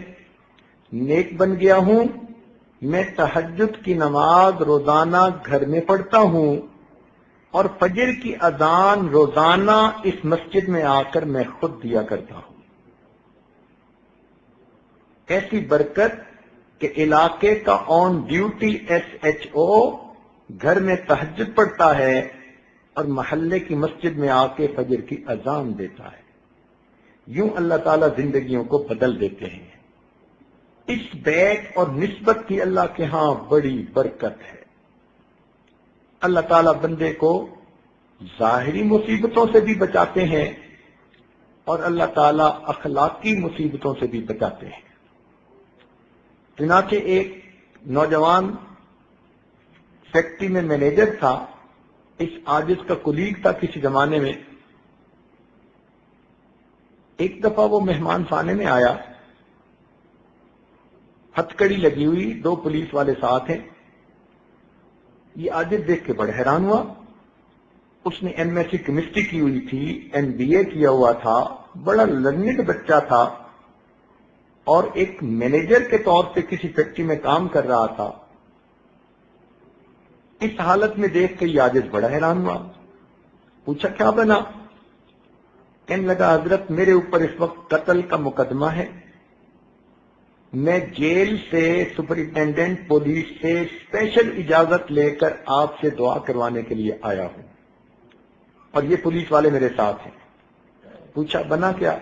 نیک بن گیا ہوں، میں تہجد کی نماز روزانہ گھر میں پڑھتا ہوں اور فجر کی اذان روزانہ اس مسجد میں آ کر میں خود دیا کرتا ہوں۔ ایسی برکت کہ علاقے کا on duty S H O گھر میں تہجد پڑھتا ہے اور محلے کی مسجد میں آ کے فجر کی اذان دیتا ہے۔ یوں اللہ تعالیٰ زندگیوں کو بدل دیتے ہیں۔ اس بیعت اور نسبت کی اللہ کے ہاں بڑی برکت ہے۔ اللہ تعالیٰ بندے کو ظاہری مصیبتوں سے بھی بچاتے ہیں اور اللہ تعالیٰ اخلاقی مصیبتوں سے بھی بچاتے ہیں۔ چنانچہ ایک نوجوان فیکٹری میں مینیجر تھا، اس عاجز کا کلیگ تھا کسی زمانے میں۔ ایک دفعہ وہ مہمان خانے میں آیا، ہتھکڑی لگی ہوئی، 2 پولیس والے ساتھ ہیں۔ یہ عاجز دیکھ کے بڑا حیران ہوا۔ اس نے ایم ایس سی کیمسٹری کی ہوئی تھی، ایم بی اے کیا ہوا تھا، بڑا لرنڈ بچہ تھا اور ایک مینیجر کے طور پہ کسی فیکٹری میں کام کر رہا تھا۔ اس حالت میں دیکھ کے یہ عاجز بڑا حیران ہوا، پوچھا کیا بنا؟ کہنے لگا حضرت میرے اوپر اس وقت قتل کا مقدمہ ہے، میں جیل سے سپرنٹینڈنٹ پولیس سے اسپیشل اجازت لے کر آپ سے دعا کروانے کے لیے آیا ہوں اور یہ پولیس والے میرے ساتھ ہیں۔ پوچھا بنا کیا؟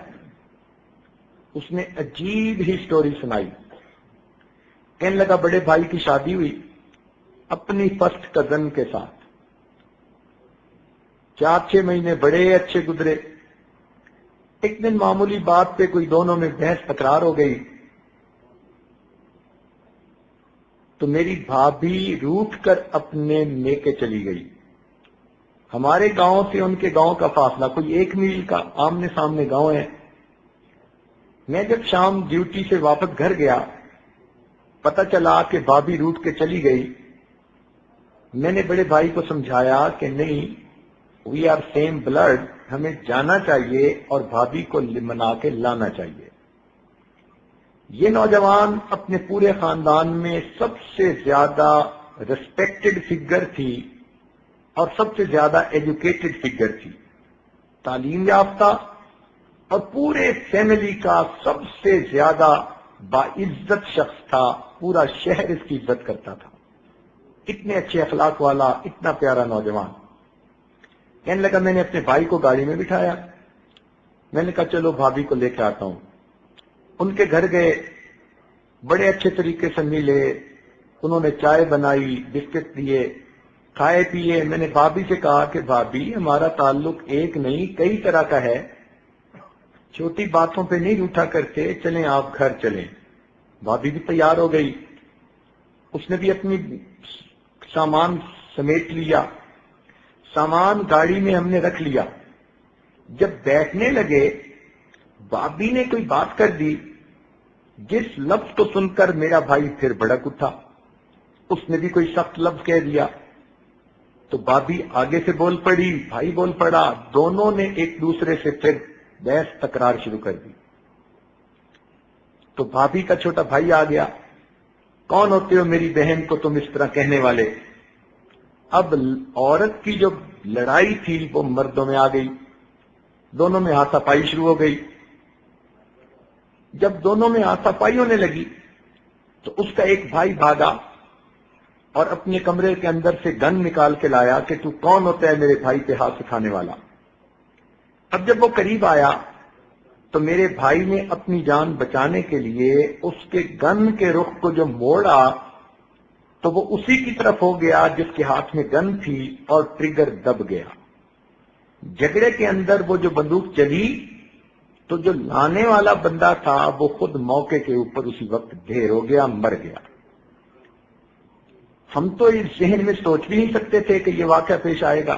اس نے عجیب ہی سٹوری سنائی۔ کہنے لگا بڑے بھائی کی شادی ہوئی اپنی فرسٹ کزن کے ساتھ، 4-6 مہینے بڑے اچھے گزرے۔ ایک دن معمولی بات پہ کوئی دونوں میں بحث تکرار ہو گئی تو میری بھابھی روٹھ کر اپنے میکے چلی گئی۔ ہمارے گاؤں سے ان کے گاؤں کا فاصلہ کوئی 1 میل کا، آمنے سامنے گاؤں ہے۔ میں جب شام ڈیوٹی سے واپس گھر گیا، پتہ چلا کہ بھابھی روٹھ کے چلی گئی۔ میں نے بڑے بھائی کو سمجھایا کہ نہیں، وی آر سیم بلڈ، ہمیں جانا چاہیے اور بھابھی کو منا کے لانا چاہیے۔ یہ نوجوان اپنے پورے خاندان میں سب سے زیادہ ریسپیکٹڈ فگر تھی اور سب سے زیادہ ایجوکیٹڈ فگر تھی، تعلیم یافتہ، اور پورے فیملی کا سب سے زیادہ باعزت شخص تھا، پورا شہر اس کی عزت کرتا تھا، اتنے اچھے اخلاق والا، اتنا پیارا نوجوان۔ کہنے لگا میں نے اپنے بھائی کو گاڑی میں بٹھایا، میں نے کہا چلو بھابھی کو لے کے آتا ہوں۔ ان کے گھر گئے، بڑے اچھے طریقے سے ملے، انہوں نے چائے بنائی، بسکٹ دیے، کھائے پیے۔ میں نے بھابھی سے کہا کہ بھابھی ہمارا تعلق ایک نہیں کئی طرح کا ہے، چھوٹی باتوں پہ نہیں روٹھا کرتے، چلیں آپ گھر چلیں۔ بھابھی بھی تیار ہو گئی، اس نے بھی اپنی سامان سمیٹ لیا، سامان گاڑی میں ہم نے رکھ لیا۔ جب بیٹھنے لگے بھابھی نے کوئی بات کر دی جس لفظ کو سن کر میرا بھائی پھر بھڑک اٹھا، اس نے بھی کوئی سخت لفظ کہہ دیا تو بھابھی آگے سے بول پڑی، بھائی بول پڑا، دونوں نے ایک دوسرے سے پھر بحث تکرار شروع کر دی۔ تو بھابھی کا چھوٹا بھائی آ گیا، کون ہوتے ہو میری بہن کو تم اس طرح کہنے والے؟ اب عورت کی جو لڑائی تھی وہ مردوں میں آ گئی، دونوں میں ہاتھا پائی شروع ہو گئی۔ جب دونوں میں ہاتھا پائی ہونے لگی تو اس کا ایک بھائی بھاگا اور اپنے کمرے کے اندر سے گن نکال کے لایا کہ تو کون ہوتا ہے میرے بھائی پہ ہاتھ اٹھانے والا؟ اب جب وہ قریب آیا تو میرے بھائی نے اپنی جان بچانے کے لیے اس کے گن کے رخ کو جو موڑا تو وہ اسی کی طرف ہو گیا جس کے ہاتھ میں گن تھی اور ٹریگر دب گیا۔ جھگڑے کے اندر وہ جو بندوق چلی تو جو لانے والا بندہ تھا وہ خود موقع کے اوپر اسی وقت ڈھیر ہو گیا، مر گیا۔ ہم تو اس ذہن میں سوچ بھی نہیں سکتے تھے کہ یہ واقعہ پیش آئے گا۔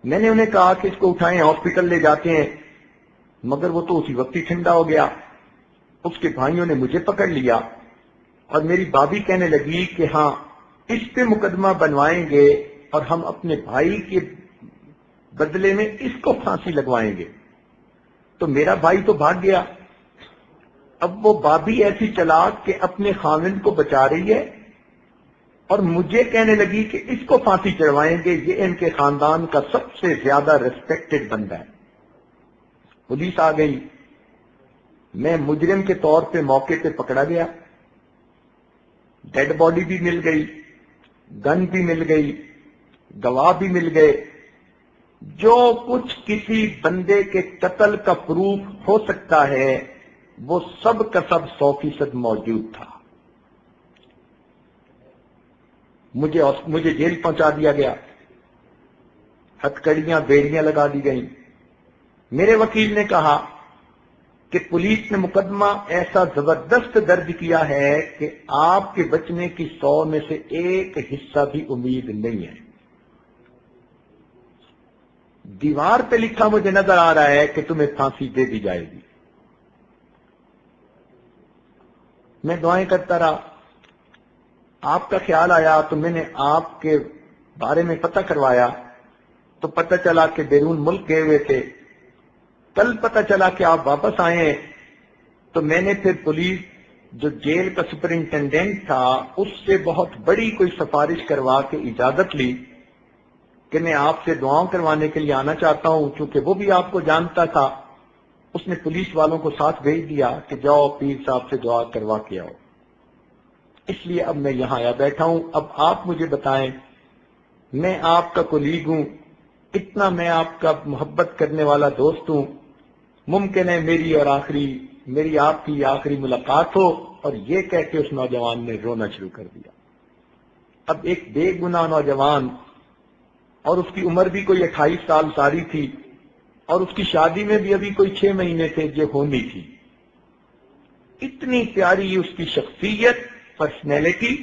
میں نے انہیں کہا کہ اس کو اٹھائیں ہاسپٹل لے جاتے ہیں، مگر وہ تو اسی وقت ہی ٹھنڈا ہو گیا۔ اس کے بھائیوں نے مجھے پکڑ لیا اور میری بھابھی کہنے لگی کہ ہاں اس پہ مقدمہ بنوائیں گے اور ہم اپنے بھائی کے بدلے میں اس کو پھانسی لگوائیں گے۔ تو میرا بھائی تو بھاگ گیا۔ اب وہ بھابھی ایسی چلاک کہ اپنے خاوند کو بچا رہی ہے اور مجھے کہنے لگی کہ اس کو پھانسی چڑھوائیں گے، یہ ان کے خاندان کا سب سے زیادہ ریسپیکٹڈ بندہ ہے۔ پولیس آ گئی، میں مجرم کے طور پہ موقع پہ پکڑا گیا، ڈیڈ باڈی بھی مل گئی، گن بھی مل گئی، گواہ بھی مل گئے، جو کچھ کسی بندے کے قتل کا پروف ہو سکتا ہے وہ سب کا سب 100% موجود تھا۔ مجھے جیل پہنچا دیا گیا، ہتھکڑیاں بیڑیاں لگا دی گئیں۔ میرے وکیل نے کہا کہ پولیس نے مقدمہ ایسا زبردست درج کیا ہے کہ آپ کے بچنے کی 100 میں سے ایک حصہ بھی امید نہیں ہے۔ دیوار پہ لکھا مجھے نظر آ رہا ہے کہ تمہیں پھانسی دے دی جائے گی۔ میں دعائیں کرتا رہا، آپ کا خیال آیا تو میں نے آپ کے بارے میں پتہ کروایا تو پتہ چلا کہ بیرون ملک گئے ہوئے تھے۔ کل پتہ چلا کہ آپ واپس آئے ہیں تو میں نے پھر پولیس جو جیل کا سپرنٹینڈنٹ تھا اس سے بہت بڑی کوئی سفارش کروا کے اجازت لی کہ میں آپ سے دعاؤں کروانے کے لیے آنا چاہتا ہوں، چونکہ وہ بھی آپ کو جانتا تھا۔ اس نے پولیس والوں کو ساتھ بھیج دیا کہ جاؤ پیر صاحب سے دعا کروا کے آؤ۔ اس لیے اب میں یہاں آیا بیٹھا ہوں۔ اب آپ مجھے بتائیں، میں آپ کا کولیگ ہوں، اتنا میں آپ کا محبت کرنے والا دوست ہوں، ممکن ہے میری آپ کی آخری ملاقات ہو، اور یہ کہہ کے اس نوجوان نے رونا شروع کر دیا۔ اب ایک بے گناہ نوجوان، اور اس کی عمر بھی کوئی 28 سال ساری تھی، اور اس کی شادی میں بھی ابھی کوئی 6 مہینے تھے جو ہونی تھی۔ اتنی پیاری اس کی شخصیت، پرسنالٹی،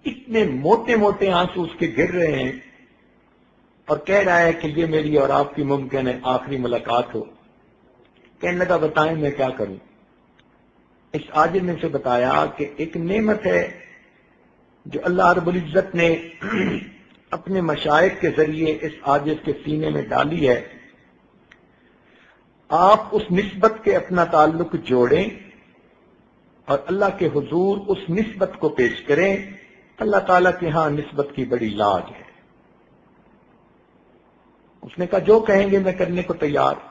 اتنے موٹے موٹے آنسو اس کے گر رہے ہیں، اور کہہ رہا ہے کہ یہ میری اور آپ کی ممکن ہے آخری ملاقات ہو۔ کہنے لگا بتائیں میں کیا کروں؟ اس عاجز نے سے بتایا کہ ایک نعمت ہے جو اللہ رب العزت نے اپنے مشائخ کے ذریعے اس عاجز کے سینے میں ڈالی ہے۔ آپ اس نسبت کے اپنا تعلق جوڑیں اور اللہ کے حضور اس نسبت کو پیش کریں۔ اللہ تعالیٰ کے ہاں نسبت کی بڑی لاج ہے۔ اس نے کہا جو کہیں گے میں کرنے کو تیار۔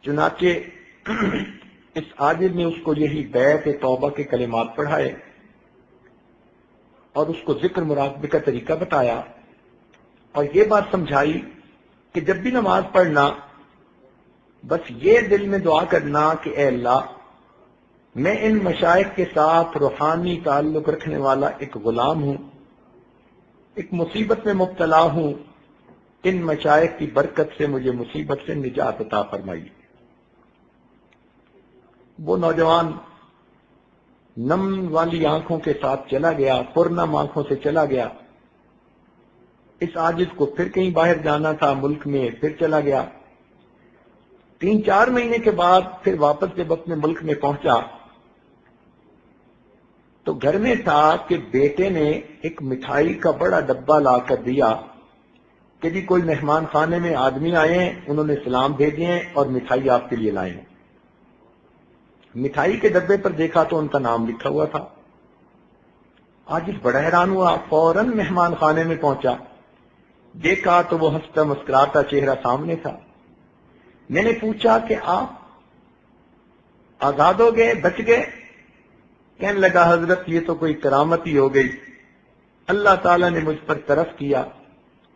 چنانچہ اس عاجز نے اس کو یہی بیعت توبہ کے کلمات پڑھائے اور اس کو ذکر مراقبے کا طریقہ بتایا، اور یہ بات سمجھائی کہ جب بھی نماز پڑھنا بس یہ دل میں دعا کرنا کہ اے اللہ میں ان مشائخ کے ساتھ روحانی تعلق رکھنے والا ایک غلام ہوں، ایک مصیبت میں مبتلا ہوں، ان مشائخ کی برکت سے مجھے مصیبت سے نجات عطا فرمائی۔ وہ نوجوان نم والی آنکھوں کے ساتھ چلا گیا، پرنم آنکھوں سے چلا گیا۔ اس عاجز کو پھر کہیں باہر جانا تھا ملک میں، پھر چلا گیا۔ 3-4 مہینے کے بعد پھر واپس جب اپنے ملک میں پہنچا تو گھر میں تھا کہ بیٹے نے ایک مٹھائی کا بڑا ڈبہ لا کر دیا کہ جی کوئی مہمان خانے میں آدمی آئے ہیں، انہوں نے سلام بھیجے ہیں اور مٹھائی آپ کے لیے لائے ہیں۔ مٹھائی کے ڈبے پر دیکھا تو ان کا نام لکھا ہوا تھا۔ آج اس بڑا حیران ہوا، فوراً مہمان خانے میں پہنچا، دیکھا تو وہ ہنستا مسکراتا چہرہ سامنے تھا۔ میں نے پوچھا کہ آپ آزاد ہو گئے، بچ گئے؟ کہنے لگا حضرت یہ تو کوئی کرامت ہی ہو گئی، اللہ تعالیٰ نے مجھ پر طرف کیا۔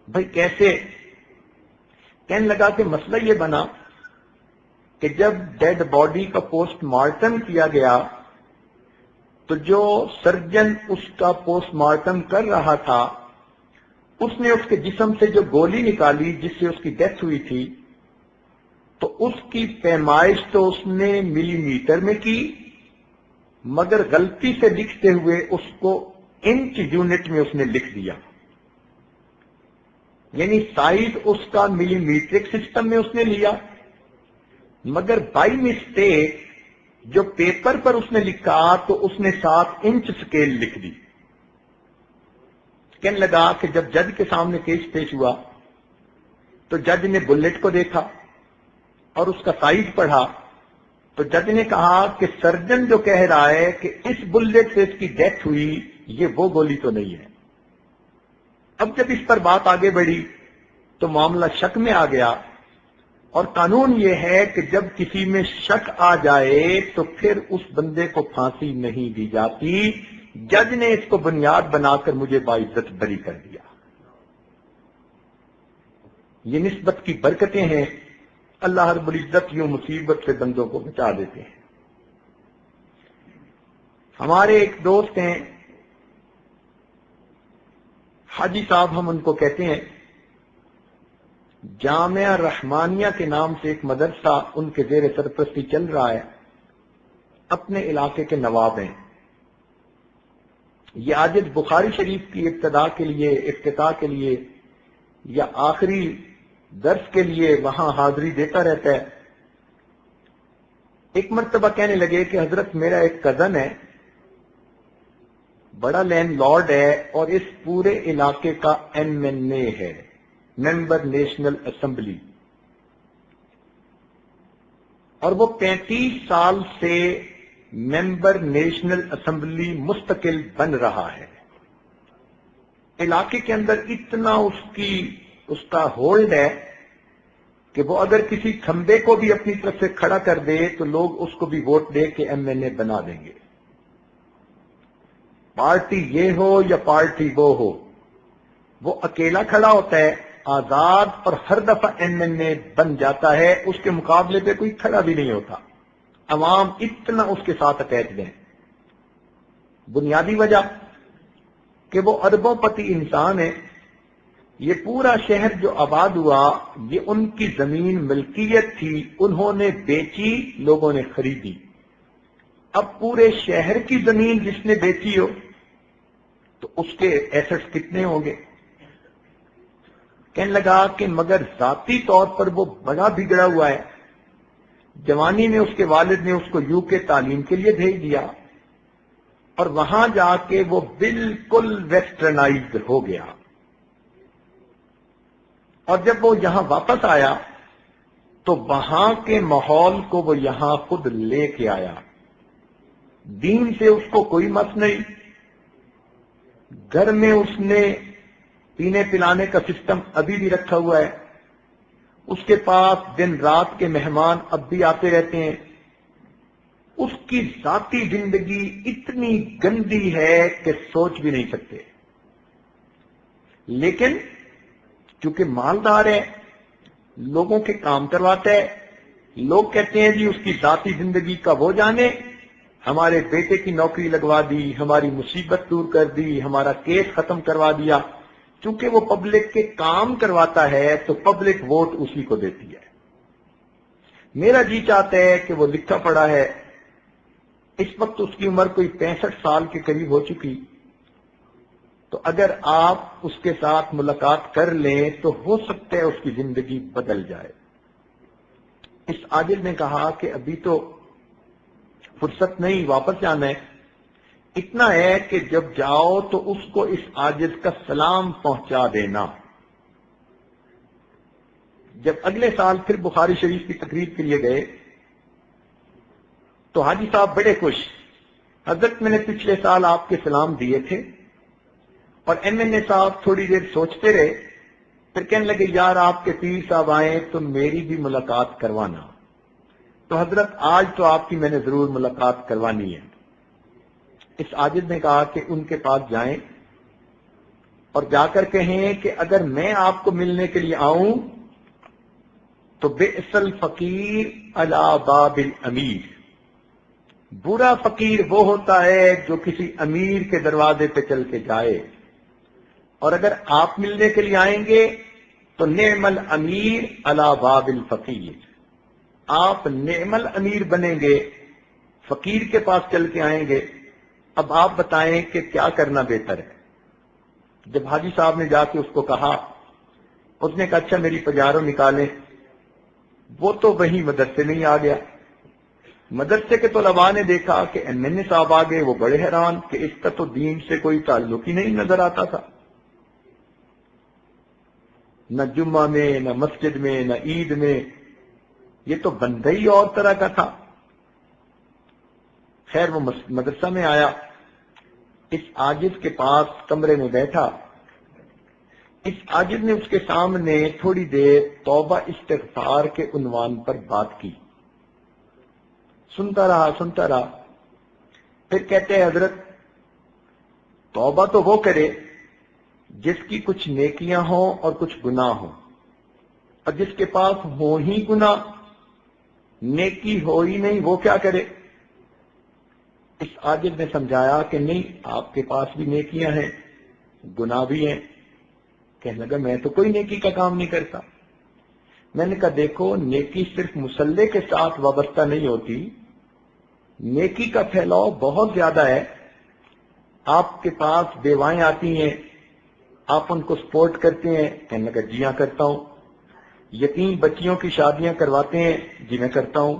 بھائی کیسے؟ کہنے لگا کہ مسئلہ یہ بنا کہ جب ڈیڈ باڈی کا پوسٹ مارٹم کیا گیا تو جو سرجن اس کا پوسٹ مارٹم کر رہا تھا اس نے اس کے جسم سے جو گولی نکالی جس سے اس کی ڈیتھ ہوئی تھی تو اس کی پیمائش تو اس نے ملی میٹر میں کی، مگر غلطی سے لکھتے ہوئے اس کو انچ یونٹ میں اس نے لکھ دیا، یعنی سائز اس کا ملی میٹرک سسٹم میں اس نے لیا، مگر بائی مسٹیک جو پیپر پر اس نے لکھا تو اس نے 7 انچ سکیل لکھ دی۔ کہنے لگا کہ جب جج کے سامنے کیس پیش ہوا تو جج نے بلٹ کو دیکھا اور اس کا سائز پڑھا تو جج نے کہا کہ سرجن جو کہہ رہا ہے کہ اس بلٹ سے اس کی ڈیتھ ہوئی یہ وہ گولی تو نہیں ہے۔ اب جب اس پر بات آگے بڑھی تو معاملہ شک میں آ گیا، اور قانون یہ ہے کہ جب کسی میں شک آ جائے تو پھر اس بندے کو پھانسی نہیں دی جاتی۔ جج نے اس کو بنیاد بنا کر مجھے باعزت بری کر دیا۔ یہ نسبت کی برکتیں ہیں، اللہ رب العزت یوں مصیبت سے بندوں کو بچا دیتے ہیں۔ ہمارے ایک دوست ہیں حاجی صاحب، ہم ان کو کہتے ہیں، جامعہ رحمانیہ کے نام سے ایک مدرسہ ان کے زیر سرپرستی چل رہا ہے، اپنے علاقے کے نواب ہیں۔ یہ عاجز بخاری شریف کی ابتداء کے لیے، افتتاح کے لیے یا آخری درس کے لیے وہاں حاضری دیتا رہتا ہے۔ ایک مرتبہ کہنے لگے کہ حضرت میرا ایک کزن ہے، بڑا لینڈ لارڈ ہے اور اس پورے علاقے کا MNA ہے، ممبر نیشنل اسمبلی، اور وہ 35 سال سے ممبر نیشنل اسمبلی مستقل بن رہا ہے۔ علاقے کے اندر اتنا اس کا ہولڈ ہے کہ وہ اگر کسی کھمبے کو بھی اپنی طرف سے کھڑا کر دے تو لوگ اس کو بھی ووٹ دے کے MNA بنا دیں گے، پارٹی یہ ہو یا پارٹی وہ ہو۔ وہ اکیلا کھڑا ہوتا ہے آزاد اور ہر دفعہ MNA بن جاتا ہے، اس کے مقابلے پہ کوئی کھڑا بھی نہیں ہوتا۔ عوام اتنا اس کے ساتھ اٹیچڈ ہیں۔ بنیادی وجہ کہ وہ اربوں پتی انسان ہے۔ یہ پورا شہر جو آباد ہوا یہ ان کی زمین ملکیت تھی، انہوں نے بیچی، لوگوں نے خریدی۔ اب پورے شہر کی زمین جس نے بیچی ہو تو اس کے ایسٹس کتنے ہوں گے؟ کہنے لگا کہ مگر ذاتی طور پر وہ بڑا بگڑا ہوا ہے۔ جوانی میں اس کے والد نے اس کو UK تعلیم کے لیے بھیج دیا اور وہاں جا کے وہ بالکل ویسٹرنائزڈ ہو گیا، اور جب وہ یہاں واپس آیا تو وہاں کے ماحول کو وہ یہاں خود لے کے آیا۔ دین سے اس کو کوئی مس نہیں، گھر میں اس نے پینے پلانے کا سسٹم ابھی بھی رکھا ہوا ہے، اس کے پاس دن رات کے مہمان اب بھی آتے رہتے ہیں۔ اس کی ذاتی زندگی اتنی گندی ہے کہ سوچ بھی نہیں سکتے، لیکن چونکہ مالدار ہے، لوگوں کے کام کرواتا ہے، لوگ کہتے ہیں جی اس کی ذاتی زندگی کا وہ جانے، ہمارے بیٹے کی نوکری لگوا دی، ہماری مصیبت دور کر دی، ہمارا کیس ختم کروا دیا. چونکہ وہ پبلک کے کام کرواتا ہے تو پبلک ووٹ اسی کو دیتی ہے. میرا جی چاہتا ہے کہ وہ لکھا پڑھا ہے، اس وقت اس کی عمر کوئی 65 سال کے قریب ہو چکی، تو اگر آپ اس کے ساتھ ملاقات کر لیں تو ہو سکتا ہے اس کی زندگی بدل جائے. اس عاجز نے کہا کہ ابھی تو فرصت نہیں، واپس جانا ہے. اتنا ہے کہ جب جاؤ تو اس کو اس عاجز کا سلام پہنچا دینا. جب اگلے سال پھر بخاری شریف کی تقریر کے لیے گئے تو حاجی صاحب بڑے خوش. حضرت میں نے پچھلے سال آپ کے سلام دیے تھے. اور MNA صاحب تھوڑی دیر سوچتے رہے، پھر کہنے لگے یار آپ کے پیر صاحب آئیں تو میری بھی ملاقات کروانا. تو حضرت آج تو آپ کی میں نے ضرور ملاقات کروانی ہے. اس عاجز نے کہا کہ ان کے پاس جائیں اور جا کر کہیں کہ اگر میں آپ کو ملنے کے لیے آؤں تو بئس الفقیر علی باب الامیر، برا فقیر وہ ہوتا ہے جو کسی امیر کے دروازے پہ چل کے جائے، اور اگر آپ ملنے کے لیے آئیں گے تو نعم الامیر علی باب الفقیر، آپ نعم الامیر بنیں گے، فقیر کے پاس چل کے آئیں گے. اب آپ بتائیں کہ کیا کرنا بہتر ہے. جب حاجی صاحب نے جا کے اس کو کہا، اس نے کہا اچھا میری پجاروں نکالیں. وہ تو وہیں مدرسے میں ہی آ گیا. مدرسے کے طلباء نے دیکھا کہ MNA صاحب آ گئے. وہ بڑے حیران کہ اس کا تو دین سے کوئی تعلق ہی نہیں نظر آتا تھا، نہ جمعہ میں نہ مسجد میں نہ عید میں، یہ تو بندہ ہی اور طرح کا تھا. خیر وہ مدرسہ میں آیا، اس عاجز کے پاس کمرے میں بیٹھا. اس عاجز نے اس کے سامنے تھوڑی دیر توبہ استغفار کے عنوان پر بات کی. سنتا رہا. پھر کہتے ہیں حضرت توبہ تو وہ کرے جس کی کچھ نیکیاں ہوں اور کچھ گناہ ہوں، اور جس کے پاس ہو ہی گناہ، نیکی ہو ہی نہیں، وہ کیا کرے. اس عاجز نے سمجھایا کہ نہیں، آپ کے پاس بھی نیکیاں ہیں، گناہ بھی ہیں. کہنے لگا میں تو کوئی نیکی کا کام نہیں کرتا. میں نے کہا دیکھو، نیکی صرف مصلے کے ساتھ وابستہ نہیں ہوتی، نیکی کا پھیلاؤ بہت زیادہ ہے. آپ کے پاس بیوائیں آتی ہیں، آپ ان کو سپورٹ کرتے ہیں. کہنے لگا جی ہاں کرتا ہوں. یتیم بچیوں کی شادیاں کرواتے ہیں، جی میں کرتا ہوں.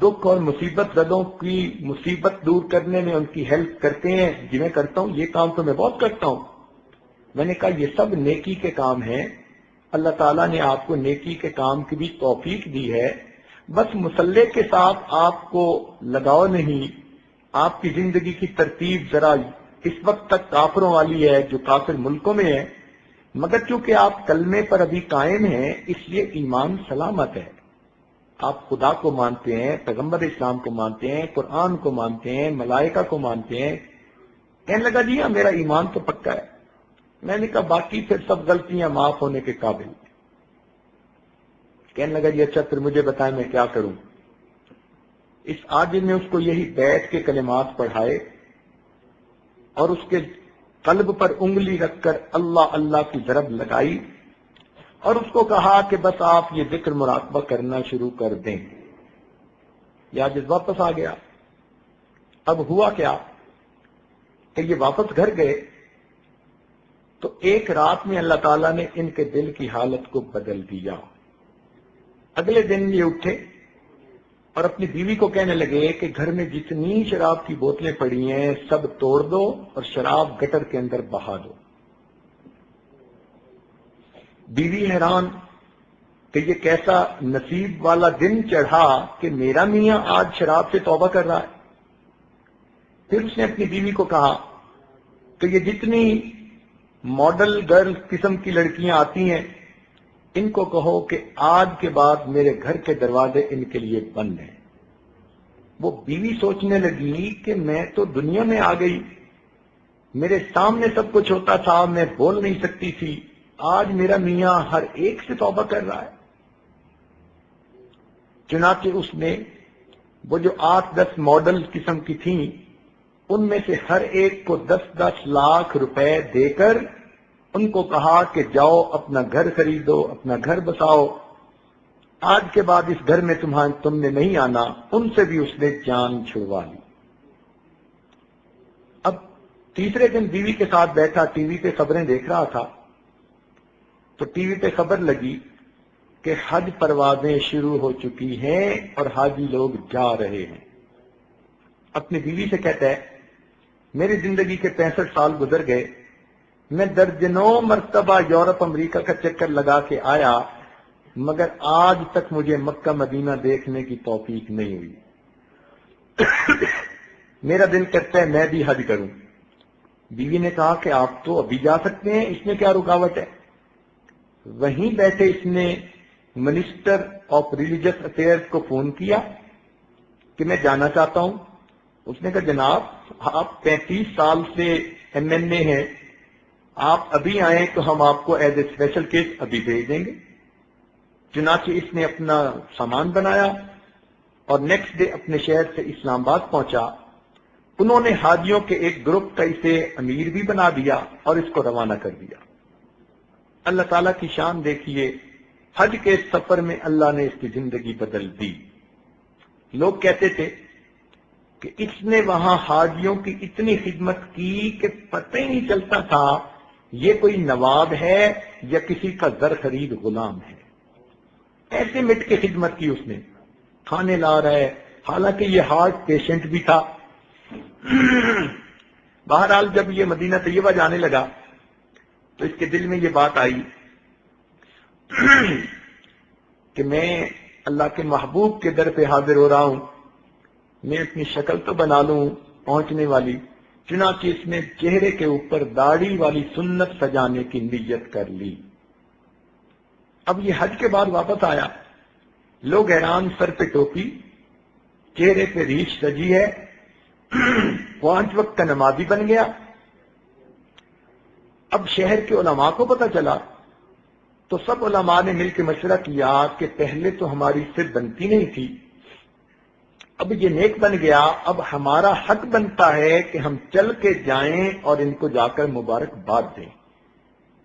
دکھ اور مصیبت زدوں کی مصیبت دور کرنے میں ان کی ہیلپ کرتے ہیں، جی میں کرتا ہوں. یہ کام تو میں بہت کرتا ہوں. میں نے کہا یہ سب نیکی کے کام ہیں، اللہ تعالیٰ نے آپ کو نیکی کے کام کی بھی توفیق دی ہے، بس مسلح کے ساتھ آپ کو لگاؤ نہیں. آپ کی زندگی کی ترتیب ذرا اس وقت تک کافروں والی ہے جو کافر ملکوں میں ہے، مگر چونکہ آپ کلمے پر ابھی قائم ہیں اس لیے ایمان سلامت ہے. آپ خدا کو مانتے ہیں، پیغمبر اسلام کو مانتے ہیں، قرآن کو مانتے ہیں، ملائکہ کو مانتے ہیں. کہنے لگا جی ہاں میرا ایمان تو پکا ہے. میں نے کہا باقی پھر سب غلطیاں معاف ہونے کے قابل. کہنے لگا جی اچھا پھر مجھے بتائیں میں کیا کروں. اس عاجز نے اس کو یہی بیٹھ کے کلمات پڑھائے اور اس کے قلب پر انگلی رکھ کر اللہ اللہ کی ضرب لگائی اور اس کو کہا کہ بس آپ یہ ذکر مراقبہ کرنا شروع کر دیں. یہ عاجز واپس آ گیا. اب ہوا کیا کہ یہ واپس گھر گئے تو ایک رات میں اللہ تعالیٰ نے ان کے دل کی حالت کو بدل دیا. اگلے دن یہ اٹھے اور اپنی بیوی کو کہنے لگے کہ گھر میں جتنی شراب کی بوتلیں پڑی ہیں سب توڑ دو اور شراب گٹر کے اندر بہا دو. بیوی حیران کہ یہ کیسا نصیب والا دن چڑھا کہ میرا میاں آج شراب سے توبہ کر رہا ہے. پھر اس نے اپنی بیوی کو کہا کہ یہ جتنی ماڈل گرل قسم کی لڑکیاں آتی ہیں ان کو کہو کہ آج کے بعد میرے گھر کے دروازے ان کے لیے بند ہیں. وہ بیوی سوچنے لگی کہ میں تو دنیا میں آ گئی، میرے سامنے سب کچھ ہوتا تھا، میں بول نہیں سکتی تھی، آج میرا میاں ہر ایک سے توبہ کر رہا ہے. چنانچہ اس نے وہ جو 8-10 ماڈل قسم کی تھیں، ان میں سے ہر ایک کو 10-10 لاکھ روپے دے کر ان کو کہا کہ جاؤ اپنا گھر خریدو، اپنا گھر بساؤ، آج کے بعد اس گھر میں تم نے نہیں آنا۔ ان سے بھی اس نے جان چھڑوا لی۔ اب تیسرے دن بیوی کے ساتھ بیٹھا، ٹی وی پہ خبریں دیکھ رہا تھا، تو ٹی وی پہ خبر لگی کہ حج پروازیں شروع ہو چکی ہیں اور حاجی لوگ جا رہے ہیں۔ اپنی بیوی سے کہتا ہے میری زندگی کے 65 سال گزر گئے، میں درجنوں مرتبہ یورپ امریکہ کا چکر لگا کے آیا، مگر آج تک مجھے مکہ مدینہ دیکھنے کی توفیق نہیں ہوئی۔ میرا دل کرتا ہے میں بھی حج کروں۔ بیوی نے کہا کہ آپ تو ابھی جا سکتے ہیں، اس میں کیا رکاوٹ ہے؟ وہیں بیٹھے اس نے منسٹر آف ریلیجس افیئرز کو فون کیا کہ میں جانا چاہتا ہوں۔ اس نے کہا جناب آپ 35 سال سے MNA ہیں، آپ ابھی آئیں تو ہم آپ کو ایز اے اسپیشل کیس ابھی بھیج دیں گے۔ چنانچہ اس نے اپنا سامان بنایا اور نیکسٹ ڈے اپنے شہر سے اسلام آباد پہنچا۔ انہوں نے حاجیوں کے ایک گروپ کا اسے امیر بھی بنا دیا اور اس کو روانہ کر دیا۔ اللہ تعالیٰ کی شان دیکھیے، حج کے سفر میں اللہ نے اس کی زندگی بدل دی۔ لوگ کہتے تھے کہ اس نے وہاں حاجیوں کی اتنی خدمت کی کہ پتہ ہی نہیں چلتا تھا یہ کوئی نواب ہے یا کسی کا زر خرید غلام ہے۔ ایسے مٹ کے خدمت کی اس نے، کھانے لا رہا ہے، حالانکہ یہ ہارٹ پیشنٹ بھی تھا۔ بہرحال جب یہ مدینہ طیبہ جانے لگا تو اس کے دل میں یہ بات آئی کہ میں اللہ کے محبوب کے در پہ حاضر ہو رہا ہوں، میں اپنی شکل تو بنا لوں پہنچنے والی۔ چنانچہ اس نے چہرے کے اوپر داڑھی والی سنت سجانے کی نیت کر لی۔ اب یہ حج کے بعد واپس آیا، لوگ حیران، سر پہ ٹوپی، چہرے پہ ریچھ سجی ہے، 5 وقت کا نمازی بن گیا۔ اب شہر کے علماء کو پتہ چلا تو سب علماء نے مل کے مشورہ کیا کہ پہلے تو ہماری صرف بنتی نہیں تھی، اب یہ نیک بن گیا، اب ہمارا حق بنتا ہے کہ ہم چل کے جائیں اور ان کو جا کر مبارکباد دیں۔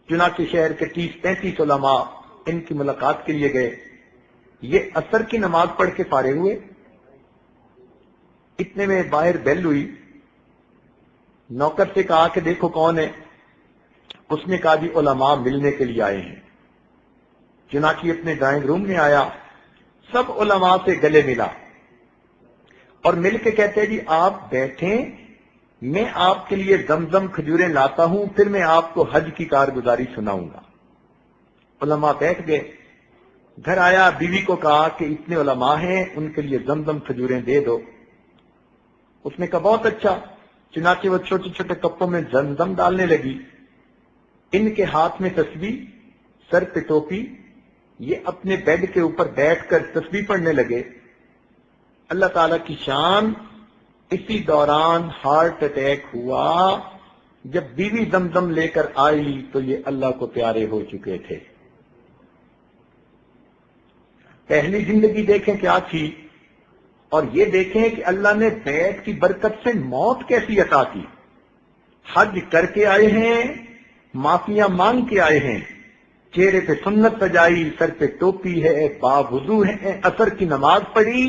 چنانچہ شہر کے 30-35 علماء ان کی ملاقات کے لیے گئے۔ یہ عصر کی نماز پڑھ کے فارغ ہوئے، اتنے میں باہر بیل ہوئی۔ نوکر سے کہا کہ دیکھو کون ہے؟ اس نے کہا جی علماء ملنے کے لیے آئے ہیں۔ چنانچہ اپنے ڈرائنگ روم میں آیا، سب علماء سے گلے ملا اور مل کے کہتے ہیں جی آپ بیٹھیں، میں آپ کے لیے زمزم کھجوریں لاتا ہوں، پھر میں آپ کو حج کی کارگزاری سناؤں گا۔ علماء بیٹھ گئے۔ گھر آیا، بیوی کو کہا کہ اتنے علماء ہیں، ان کے لیے زمزم کھجوریں دے دو۔ اس نے کہا بہت اچھا۔ چنانچہ وہ چھوٹے چھوٹے کپوں میں زمزم ڈالنے لگی۔ ان کے ہاتھ میں تسبیح، سر پہ ٹوپی، یہ اپنے بیڈ کے اوپر بیٹھ کر تسبیح پڑھنے لگے۔ اللہ تعالیٰ کی شان، اسی دوران ہارٹ اٹیک ہوا۔ جب بیوی زمزم لے کر آئی تو یہ اللہ کو پیارے ہو چکے تھے۔ پہلی زندگی دیکھیں کیا تھی، اور یہ دیکھیں کہ اللہ نے بیعت کی برکت سے موت کیسی عطا کی۔ حج کر کے آئے ہیں، معافیاں مانگ کے آئے ہیں، چہرے پہ سنت سجائی، سر پہ ٹوپی ہے، باوضو ہے، عصر کی نماز پڑھی،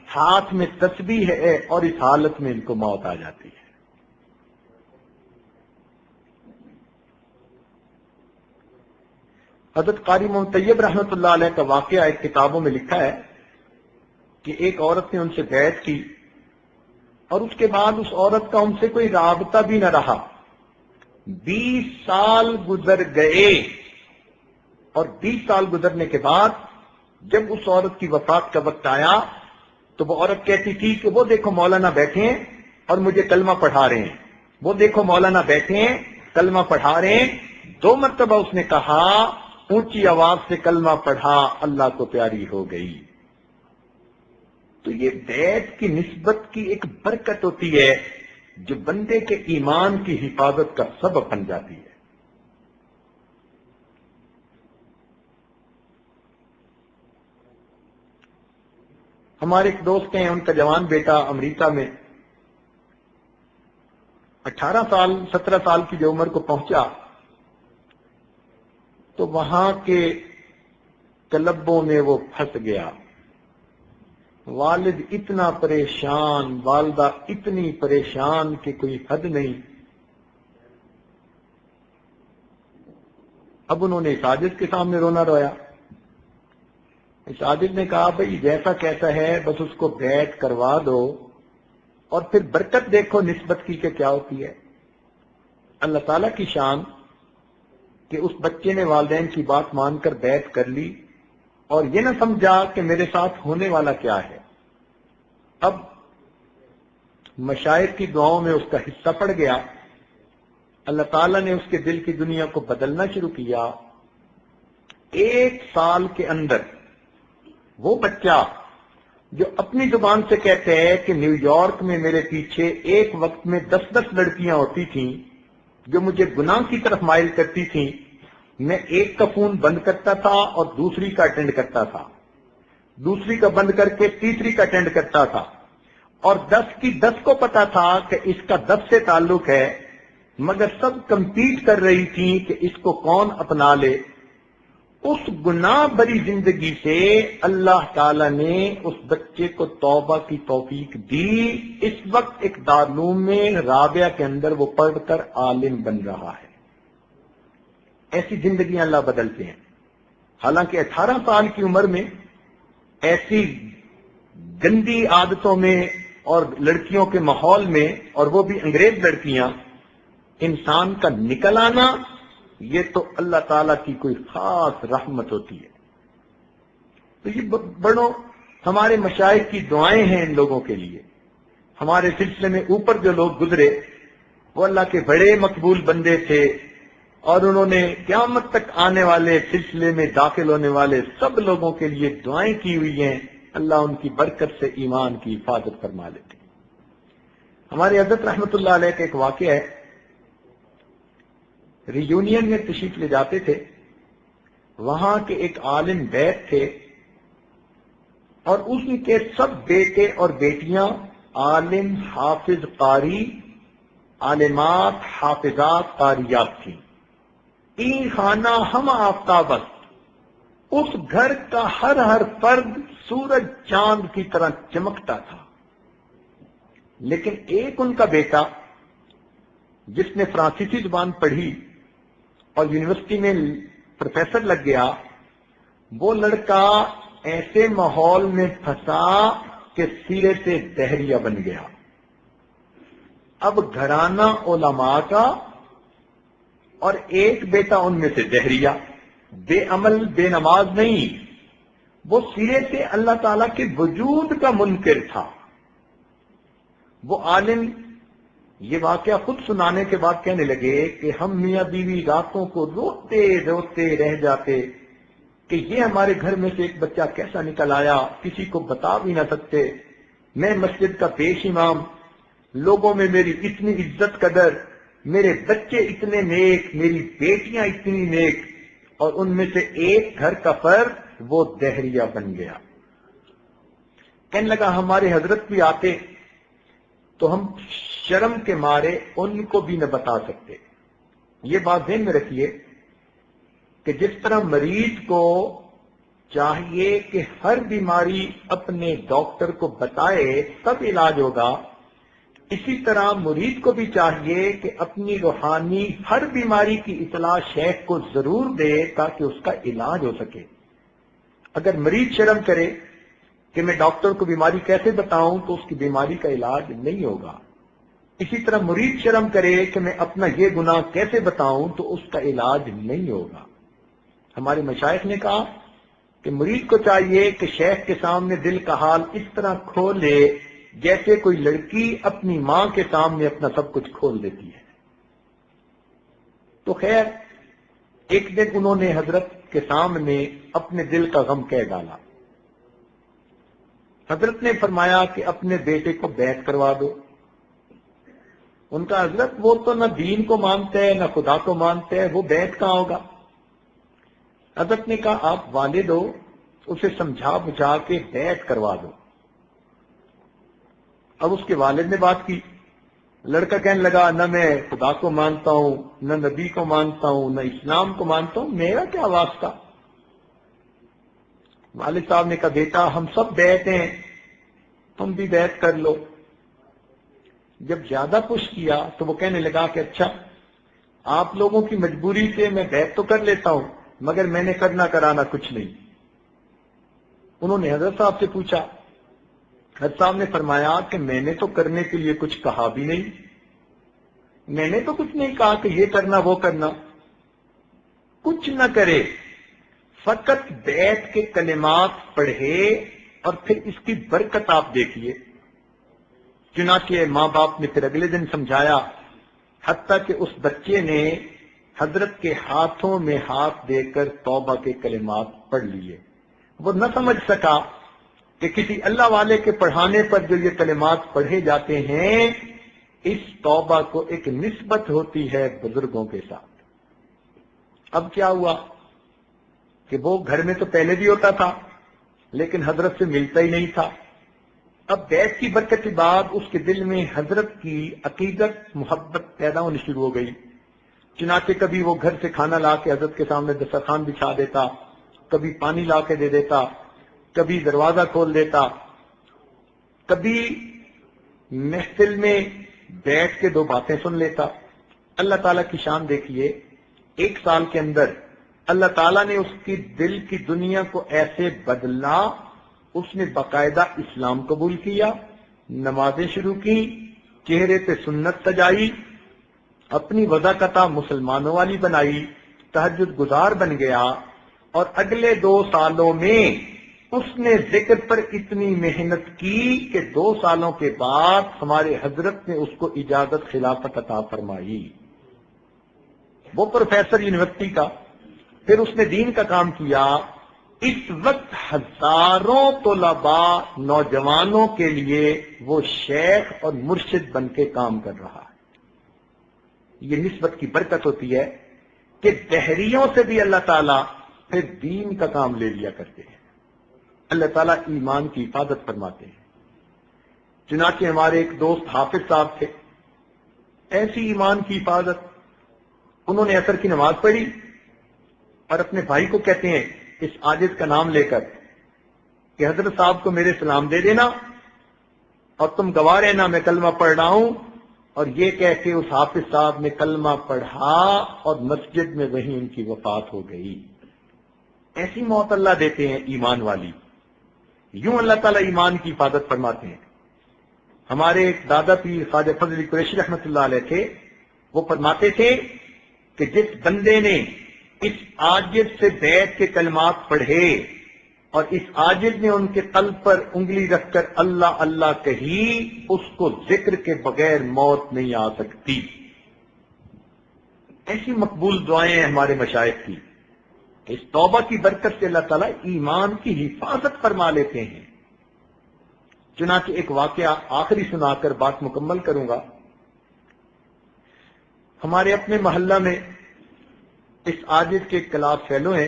ہاتھ میں تسبیح ہے، اور اس حالت میں ان کو موت آ جاتی ہے۔ حضرت قاری محمد طیب رحمۃ اللہ علیہ کا واقعہ ایک کتابوں میں لکھا ہے کہ ایک عورت نے ان سے بیعت کی اور اس کے بعد اس عورت کا ان سے کوئی رابطہ بھی نہ رہا۔ 20 سال گزر گئے، اور 20 سال گزرنے کے بعد جب اس عورت کی وفات کا وقت آیا تو وہ عورت کہتی تھی کہ وہ دیکھو مولانا بیٹھے ہیں اور مجھے کلمہ پڑھا رہے ہیں، وہ دیکھو مولانا بیٹھے ہیں کلمہ پڑھا رہے ہیں۔ 2 مرتبہ اس نے کہا، اونچی آواز سے کلمہ پڑھا، اللہ کو پیاری ہو گئی۔ تو یہ بیعت کی نسبت کی ایک برکت ہوتی ہے جو بندے کے ایمان کی حفاظت کا سبب بن جاتی ہے۔ ہمارے ایک دوست ہیں، ان کا جوان بیٹا امریکہ میں 18 سال 17 سال کی جو عمر کو پہنچا تو وہاں کے کلبوں میں وہ پھنس گیا. والد اتنا پریشان، والدہ اتنی پریشان کہ کوئی حد نہیں. اب انہوں نے ساجد کے سامنے رونا رویا. ساجد نے کہا بھائی جیسا کیسا ہے بس اس کو بیعت کروا دو اور پھر برکت دیکھو نسبت کی کہ کیا ہوتی ہے. اللہ تعالیٰ کی شان کہ اس بچے نے والدین کی بات مان کر بیعت کر لی اور یہ نہ سمجھا کہ میرے ساتھ ہونے والا کیا ہے. اب مشائخ کی دعاؤں میں اس کا حصہ پڑ گیا. اللہ تعالیٰ نے اس کے دل کی دنیا کو بدلنا شروع کیا. 1 سال کے اندر وہ بچہ جو اپنی زبان سے کہتے ہیں کہ نیو یارک میں میرے پیچھے ایک وقت میں 10 لڑکیاں ہوتی تھیں جو مجھے گناہ کی طرف مائل کرتی تھیں، میں ایک کا فون بند کرتا تھا اور دوسری کا اٹینڈ کرتا تھا، دوسری کا بند کر کے تیسری کا اٹینڈ کرتا تھا، اور 10 کی 10 کو پتا تھا کہ اس کا 10 سے تعلق ہے، مگر سب کمپیٹ کر رہی تھی کہ اس کو کون اپنا لے. اس گناہ بری زندگی سے اللہ تعالی نے اس بچے کو توبہ کی توفیق دی. اس وقت ایک دارالعلوم میں رابعہ کے اندر وہ پڑھ کر عالم بن رہا ہے. ایسی زندگیاں اللہ بدلتے ہیں. حالانکہ 18 سال کی عمر میں ایسی گندی عادتوں میں اور لڑکیوں کے ماحول میں، اور وہ بھی انگریز لڑکیاں، انسان کا نکل آنا یہ تو اللہ تعالیٰ کی کوئی خاص رحمت ہوتی ہے. تو یہ بڑوں ہمارے مشائخ کی دعائیں ہیں ان لوگوں کے لیے. ہمارے سلسلے میں اوپر جو لوگ گزرے وہ اللہ کے بڑے مقبول بندے تھے، اور انہوں نے قیامت تک آنے والے سلسلے میں داخل ہونے والے سب لوگوں کے لیے دعائیں کی ہوئی ہیں. اللہ ان کی برکت سے ایمان کی حفاظت فرما لیتے. ہمارے حضرت رحمت اللہ علیہ کا ایک واقعہ ہے. ری یونین میں تشریف لے جاتے تھے. وہاں کے ایک عالم بیت تھے اور اس کے سب بیٹے اور بیٹیاں عالم، حافظ، قاری، عالمات، حافظات، قاریات تھیں. این خانہ ہم آفتابست، اس گھر کا ہر فرد سورج چاند کی طرح چمکتا تھا. لیکن ایک ان کا بیٹا جس نے فرانسیسی زبان پڑھی اور یونیورسٹی میں پروفیسر لگ گیا، وہ لڑکا ایسے ماحول میں پھنسا کہ سرے سے دہریہ بن گیا. اب گھرانہ علماء کا اور ایک بیٹا ان میں سے دہریہ، بے عمل بے نماز نہیں، وہ سرے سے اللہ تعالیٰ کے وجود کا منکر تھا. وہ عالم یہ واقعہ خود سنانے کے بعد کہنے لگے کہ ہم میاں بیوی راتوں کو روتے روتے رہ جاتے کہ یہ ہمارے گھر میں سے ایک بچہ کیسا نکل آیا، کسی کو بتا بھی نہ سکتے. میں مسجد کا پیش امام، لوگوں میں میری اتنی عزت قدر، میرے بچے اتنے نیک، میری بیٹیاں اتنی نیک، اور ان میں سے ایک گھر کا فرد وہ دہریہ بن گیا. کہنے لگا ہمارے حضرت بھی آتے تو ہم شرم کے مارے ان کو بھی نہ بتا سکتے. یہ بات ذہن میں رکھیے کہ جس طرح مریض کو چاہیے کہ ہر بیماری اپنے ڈاکٹر کو بتائے تب علاج ہوگا، اسی طرح مرید کو بھی چاہیے کہ اپنی روحانی ہر بیماری کی اطلاع شیخ کو ضرور دے تاکہ اس کا علاج ہو سکے. اگر مریض شرم کرے کہ میں ڈاکٹر کو بیماری کیسے بتاؤں تو اس کی بیماری کا علاج نہیں ہوگا. اسی طرح مرید شرم کرے کہ میں اپنا یہ گناہ کیسے بتاؤں تو اس کا علاج نہیں ہوگا. ہمارے مشائخ نے کہا کہ مرید کو چاہیے کہ شیخ کے سامنے دل کا حال اس طرح کھولے جیسے کوئی لڑکی اپنی ماں کے سامنے اپنا سب کچھ کھول دیتی ہے. تو خیر ایک دن انہوں نے حضرت کے سامنے اپنے دل کا غم کہہ ڈالا. حضرت نے فرمایا کہ اپنے بیٹے کو بیعت کروا دو. ان کا حضرت وہ تو نہ دین کو مانتے ہیں نہ خدا کو مانتے ہیں، وہ بیعت کہاں ہوگا. حضرت نے کہا آپ والد ہو، اسے سمجھا بجھا کے بیعت کروا دو. اب اس کے والد نے بات کی، لڑکا کہنے لگا نہ میں خدا کو مانتا ہوں، نہ نبی کو مانتا ہوں، نہ اسلام کو مانتا ہوں، میرا کیا واسطہ؟ والد صاحب نے کہا بیٹا ہم سب بیعت ہیں، تم بھی بیعت کر لو۔ جب زیادہ پش کیا تو وہ کہنے لگا کہ اچھا آپ لوگوں کی مجبوری سے میں بیعت تو کر لیتا ہوں، مگر میں نے کرنا کرانا کچھ نہیں۔ انہوں نے حضرت صاحب سے پوچھا، حضرت صاحب نے فرمایا کہ میں نے تو کرنے کے لیے کچھ کہا بھی نہیں، میں نے تو کچھ نہیں کہا کہ یہ کرنا وہ کرنا، کچھ نہ کرے، فقط بیعت کے کلمات پڑھے اور پھر اس کی برکت آپ دیکھیے۔ چنانچہ ماں باپ نے پھر اگلے دن سمجھایا، حتیٰ کہ اس بچے نے حضرت کے ہاتھوں میں ہاتھ دے کر توبہ کے کلمات پڑھ لیے۔ وہ نہ سمجھ سکا کہ کسی اللہ والے کے پڑھانے پر جو یہ کلمات پڑھے جاتے ہیں، اس توبہ کو ایک نسبت ہوتی ہے بزرگوں کے ساتھ۔ اب کیا ہوا کہ وہ گھر میں تو پہلے بھی ہوتا تھا لیکن حضرت سے ملتا ہی نہیں تھا۔ اب بیعت کی برکت کے بعد اس کے دل میں حضرت کی عقیدت محبت پیدا ہونی شروع ہو گئی۔ چنانچہ کبھی وہ گھر سے کھانا لا کے حضرت کے سامنے دسترخوان بچھا دیتا، کبھی پانی لا کے دے دیتا، کبھی دروازہ کھول دیتا، کبھی محفل میں بیٹھ کے دو باتیں سن لیتا۔ اللہ تعالیٰ کی شان دیکھیے، 1 سال کے اندر اللہ تعالیٰ نے اس کی دل کی دنیا کو ایسے بدلا، اس نے باقاعدہ اسلام قبول کیا، نمازیں شروع کی، چہرے پہ سنت سجائی، اپنی وضاقتہ مسلمانوں والی بنائی، تہجد گزار بن گیا، اور اگلے 2 سالوں میں اس نے ذکر پر اتنی محنت کی کہ 2 سالوں کے بعد ہمارے حضرت نے اس کو اجازت خلافت عطا فرمائی۔ وہ پروفیسر یونیورسٹی کا، پھر اس نے دین کا کام کیا۔ اس وقت ہزاروں طلباء نوجوانوں کے لیے وہ شیخ اور مرشد بن کے کام کر رہا ہے۔ یہ نسبت کی برکت ہوتی ہے کہ دہریوں سے بھی اللہ تعالیٰ پھر دین کا کام لے لیا کرتے ہیں۔ اللہ تعالیٰ ایمان کی حفاظت فرماتے ہیں۔ چنانچہ ہمارے ایک دوست حافظ صاحب تھے، ایسی ایمان کی حفاظت، انہوں نے عصر کی نماز پڑھی اور اپنے بھائی کو کہتے ہیں اس عاجز کا نام لے کر کہ حضرت صاحب کو میرے سلام دے دینا اور تم گواہ رہنا میں کلمہ پڑھ رہا ہوں، اور یہ کہہ کے اس حافظ صاحب نے کلمہ پڑھا اور مسجد میں وہیں ان کی وفات ہو گئی۔ ایسی موت اللہ دیتے ہیں ایمان والی، یوں اللہ تعالیٰ ایمان کی حفاظت فرماتے ہیں۔ ہمارے ایک دادا پیر خواجہ فضل علی قریشی رحمۃ اللہ علیہ تھے، وہ فرماتے تھے کہ جس بندے نے اس عاجز سے بیعت کے کلمات پڑھے اور اس عاجز نے ان کے قلب پر انگلی رکھ کر اللہ اللہ کہی، اس کو ذکر کے بغیر موت نہیں آ سکتی۔ ایسی مقبول دعائیں ہیں ہمارے مشائخ کی۔ اس توبہ کی برکت سے اللہ تعالیٰ ایمان کی حفاظت فرما لیتے ہیں۔ چنانچہ ایک واقعہ آخری سنا کر بات مکمل کروں گا۔ ہمارے اپنے محلہ میں اس عاجز کے کلاس فیلو ہیں،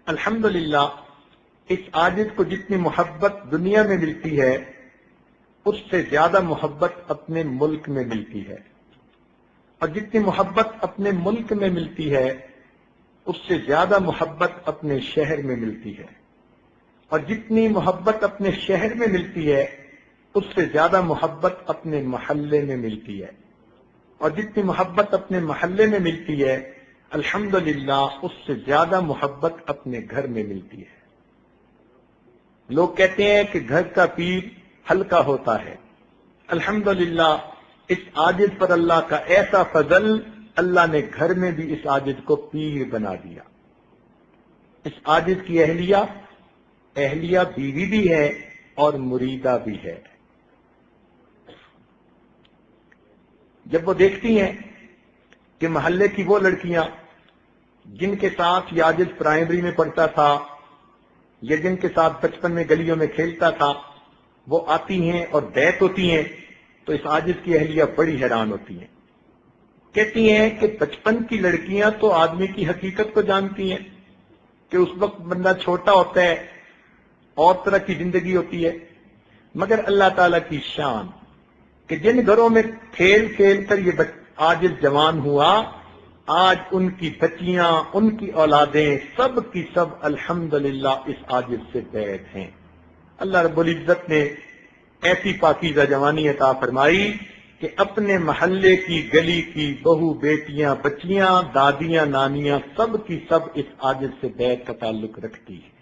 الحمدللہ اس عاجز کو جتنی محبت دنیا میں ملتی ہے اس سے زیادہ محبت اپنے ملک میں ملتی ہے، اور جتنی محبت اپنے ملک میں ملتی ہے اس سے زیادہ محبت اپنے شہر میں ملتی ہے، اور جتنی محبت اپنے شہر میں ملتی ہے اس سے زیادہ محبت اپنے محلے میں ملتی ہے، اور جتنی محبت اپنے محلے میں ملتی ہے الحمدللہ اس سے زیادہ محبت اپنے گھر میں ملتی ہے۔ لوگ کہتے ہیں کہ گھر کا پیر ہلکا ہوتا ہے، الحمدللہ اس عاجز پر اللہ کا ایسا فضل، اللہ نے گھر میں بھی اس عاجز کو پیر بنا دیا۔ اس عاجز کی اہلیہ بیوی بھی ہے اور مریدہ بھی ہے۔ جب وہ دیکھتی ہیں کہ محلے کی وہ لڑکیاں جن کے ساتھ یہ عاجز پرائمری میں پڑھتا تھا یا جن کے ساتھ بچپن میں گلیوں میں کھیلتا تھا وہ آتی ہیں اور بیعت ہوتی ہیں، تو اس عاجز کی اہلیہ بڑی حیران ہوتی ہیں، کہتی ہیں کہ بچپن کی لڑکیاں تو آدمی کی حقیقت کو جانتی ہیں کہ اس وقت بندہ چھوٹا ہوتا ہے اور طرح کی زندگی ہوتی ہے، مگر اللہ تعالیٰ کی شان کہ جن گھروں میں کھیل کھیل کر یہ عاجز جوان ہوا، آج ان کی بچیاں، ان کی اولادیں سب کی سب الحمدللہ اس عاجز سے بعید ہیں۔ اللہ رب العزت نے ایسی پاکیزہ جوانی عطا فرمائی کہ اپنے محلے کی، گلی کی بہو بیٹیاں، بچیاں، دادیاں، نانیاں سب کی سب اس عاجز سے بعید کا تعلق رکھتی ہے۔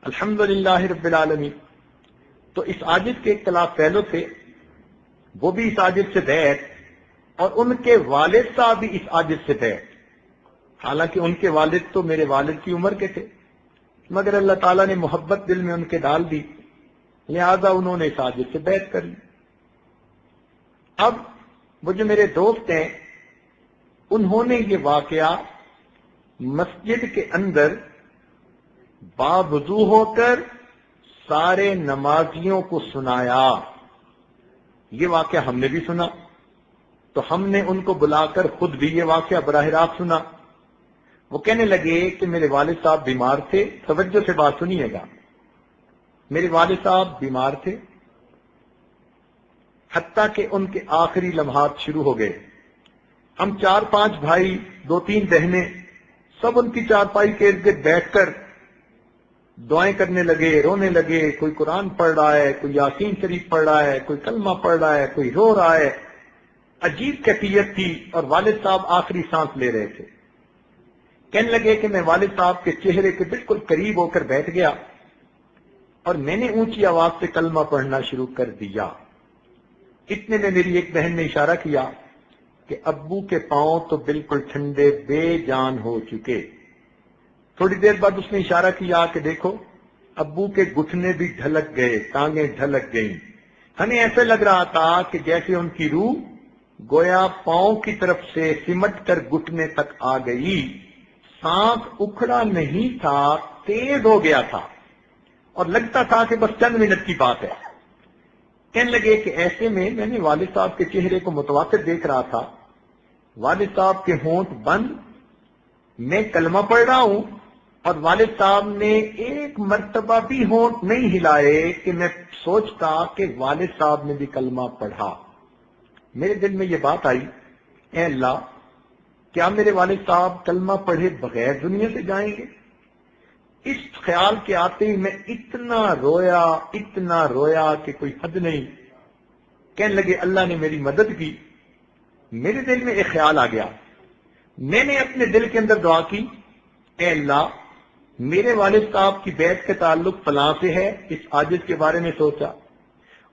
الحمدللہ رب العالمین۔ تو اس عاجز کے اختلاف پہلو تھے، وہ بھی اس عاجز سے بعید، اور ان کے والد صاحب بھی اس عاجز سے بعید۔ حالانکہ ان کے والد تو میرے والد کی عمر کے تھے، مگر اللہ تعالیٰ نے محبت دل میں ان کے ڈال دی، لہذا انہوں نے اس عاجز سے بعید کر لی۔ اب وہ جو میرے دوست ہیں، انہوں نے یہ واقعہ مسجد کے اندر باوضو ہو کر سارے نمازیوں کو سنایا۔ یہ واقعہ ہم نے بھی سنا، تو ہم نے ان کو بلا کر خود بھی یہ واقعہ براہ راست سنا۔ وہ کہنے لگے کہ میرے والد صاحب بیمار تھے، توجہ سے بات سنیے گا، میرے والد صاحب بیمار تھے، حتیٰ کہ ان کے آخری لمحات شروع ہو گئے۔ ہم 4-5 بھائی، 2-3 بہنیں، سب ان کی چارپائی کے ارد گرد بیٹھ کر دعائیں کرنے لگے، رونے لگے۔ کوئی قرآن پڑھ رہا ہے، کوئی یاسین شریف پڑھ رہا ہے، کوئی کلمہ پڑھ رہا ہے، کوئی رو رہا ہے۔ عجیب کیفیت تھی، اور والد صاحب آخری سانس لے رہے تھے۔ کہنے لگے کہ میں والد صاحب کے چہرے کے بالکل قریب ہو کر بیٹھ گیا، اور میں نے اونچی آواز سے کلمہ پڑھنا شروع کر دیا۔ اتنے میں میری ایک بہن نے اشارہ کیا کہ ابو کے پاؤں تو بالکل ٹھنڈے بے جان ہو چکے۔ تھوڑی دیر بعد اس نے اشارہ کیا کہ دیکھو ابو کے گھٹنے بھی ڈھلک گئے، ٹانگیں ڈھلک گئیں۔ ہمیں ایسے لگ رہا تھا کہ جیسے ان کی روح گویا پاؤں کی طرف سے سمٹ کر گھٹنے تک آ گئی۔ سانس اکھڑا نہیں تھا، تیز ہو گیا تھا، اور لگتا تھا کہ بس چند منٹ کی بات ہے۔ کہنے لگے کہ ایسے میں نے والد صاحب کے چہرے کو متواتر دیکھ رہا تھا، والد صاحب کے ہونٹ بند، میں کلمہ پڑھ رہا ہوں، اور والد صاحب نے ایک مرتبہ بھی ہونٹ نہیں ہلائے کہ میں سوچتا کہ والد صاحب نے بھی کلمہ پڑھا۔ میرے دل میں یہ بات آئی، اے اللہ، کیا میرے والد صاحب کلمہ پڑھے بغیر دنیا سے جائیں گے؟ اس خیال کے آتے ہی میں اتنا رویا کہ کوئی حد نہیں۔ کہنے لگے اللہ نے میری مدد کی۔ میرے دل میں ایک خیال آ گیا، میں نے اپنے دل کے اندر دعا کی، اے اللہ میرے والد صاحب کی بیعت کا تعلق فلاں سے ہے، اس عاجز کے بارے میں سوچا،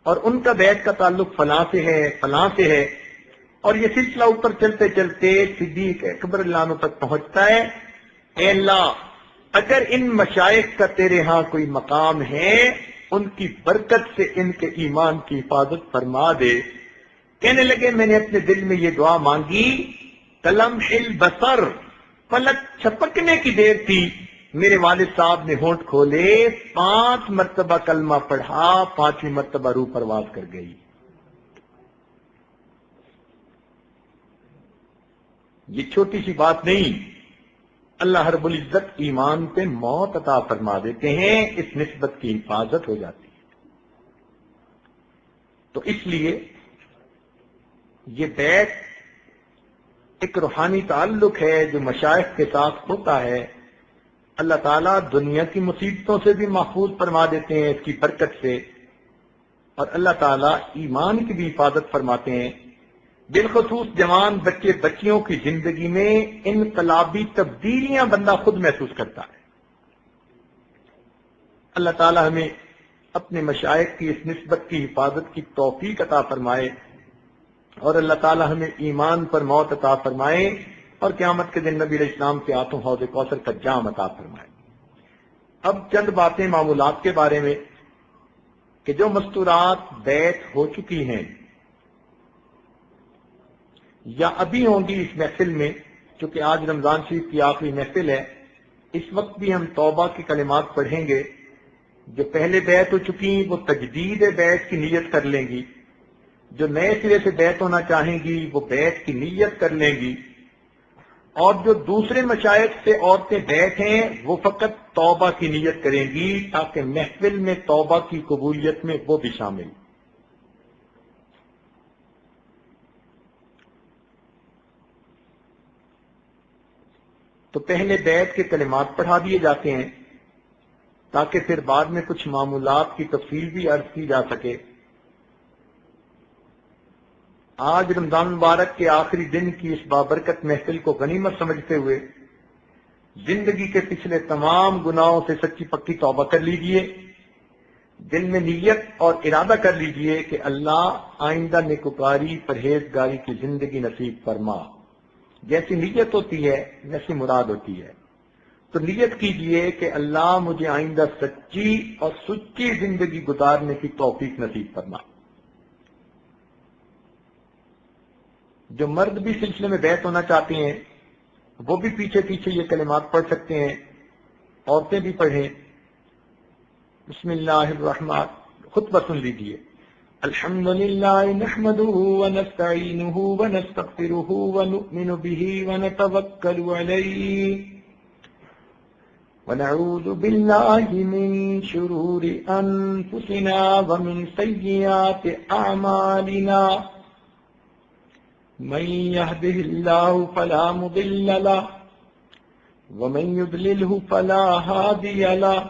اور ان کا بیعت کا تعلق فلاں سے ہے، فلاں سے ہے، اور یہ سلسلہ اوپر چلتے چلتے صدیق اکبر اللہ عنہ تک پہنچتا ہے۔ اے اللہ اگر ان مشائخ کا تیرے ہاں کوئی مقام ہے، ان کی برکت سے ان کے ایمان کی حفاظت فرما دے۔ کہنے لگے میں نے اپنے دل میں یہ دعا مانگی، کلمح البصر، پلک چھپکنے کی دیر تھی، میرے والد صاحب نے ہونٹ کھولے، 5 مرتبہ کلمہ پڑھا، 5ویں مرتبہ روح پرواز کر گئی۔ یہ چھوٹی سی بات نہیں، اللہ رب العزت ایمان پہ موت عطا فرما دیتے ہیں، اس نسبت کی حفاظت ہو جاتی ہے۔ تو اس لیے یہ بیعت ایک روحانی تعلق ہے جو مشائخ کے ساتھ ہوتا ہے۔ اللہ تعالیٰ دنیا کی مصیبتوں سے بھی محفوظ فرما دیتے ہیں اس کی برکت سے، اور اللہ تعالیٰ ایمان کی بھی حفاظت فرماتے ہیں۔ بالخصوص جوان بچے بچیوں کی زندگی میں انقلابی تبدیلیاں بندہ خود محسوس کرتا ہے۔ اللہ تعالیٰ ہمیں اپنے مشائخ کی اس نسبت کی حفاظت کی توفیق عطا فرمائے، اور اللہ تعالیٰ ہمیں ایمان پر موت عطا فرمائے، اور قیامت کے دن نبی علیہ السلام کے ہاتھوں حوض کوثر کا جام عطا فرمائے۔ اب چند باتیں معمولات کے بارے میں کہ جو مستورات بیعت ہو چکی ہیں یا ابھی ہوں گی اس محفل میں، چونکہ آج رمضان شریف کی آخری محفل ہے، اس وقت بھی ہم توبہ کے کلمات پڑھیں گے۔ جو پہلے بیعت ہو چکی وہ تجدید بیعت کی نیت کر لیں گی، جو نئے سرے سے بیعت ہونا چاہیں گی وہ بیعت کی نیت کر لیں گی، اور جو دوسرے مشائخ سے عورتیں بیٹھ ہیں وہ فقط توبہ کی نیت کریں گی تاکہ محفل میں توبہ کی قبولیت میں وہ بھی شامل۔ تو پہلے بیت کے کلمات پڑھا دیے جاتے ہیں تاکہ پھر بعد میں کچھ معمولات کی تفصیل بھی عرض کی جا سکے۔ آج رمضان مبارک کے آخری دن کی اس بابرکت محفل کو غنیمت سمجھتے ہوئے زندگی کے پچھلے تمام گناہوں سے سچی پکی توبہ کر لیجئے، دل میں نیت اور ارادہ کر لیجئے کہ اللہ آئندہ نیکوکاری پرہیزگاری کی زندگی نصیب فرما۔ جیسی نیت ہوتی ہے ویسی مراد ہوتی ہے، تو نیت کیجئے کہ اللہ مجھے آئندہ سچی اور سچی زندگی گزارنے کی توفیق نصیب فرما۔ جو مرد بھی سلسلے میں بیعت ہونا چاہتے ہیں وہ بھی پیچھے پیچھے یہ کلمات پڑھ سکتے ہیں، عورتیں بھی پڑھیں۔ بسم اللہ الرحمن، خطبہ سن لیجئے۔ الحمد للہ نحمده ونستعینه ونستغفره ونؤمن به ونتوکل علیہ ونعوذ باللہ من شرور انفسنا ومن سیئات اعمالنا من يهده الله فلا مضل له ومن يضلله فلا هادي له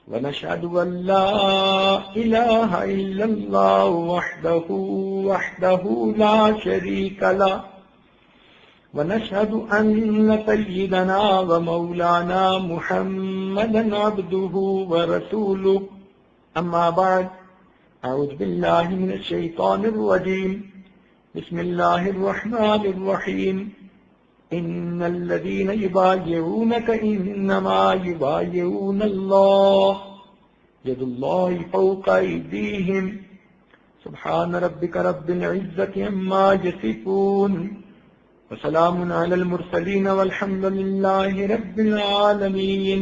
ونشهد أن لا إله إلا الله وحده لا شريك له ونشهد أن سيدنا ومولانا محمدا عبده ورسوله أما بعد أعوذ بالله من الشيطان الرجيم بسم الله الرحمن الرحيم إن الذين يبايعونك إنما يبايعون الله يد الله فوق أيديهم سبحان ربك رب العزة عما يصفون وسلام على المرسلين والحمد لله رب العالمين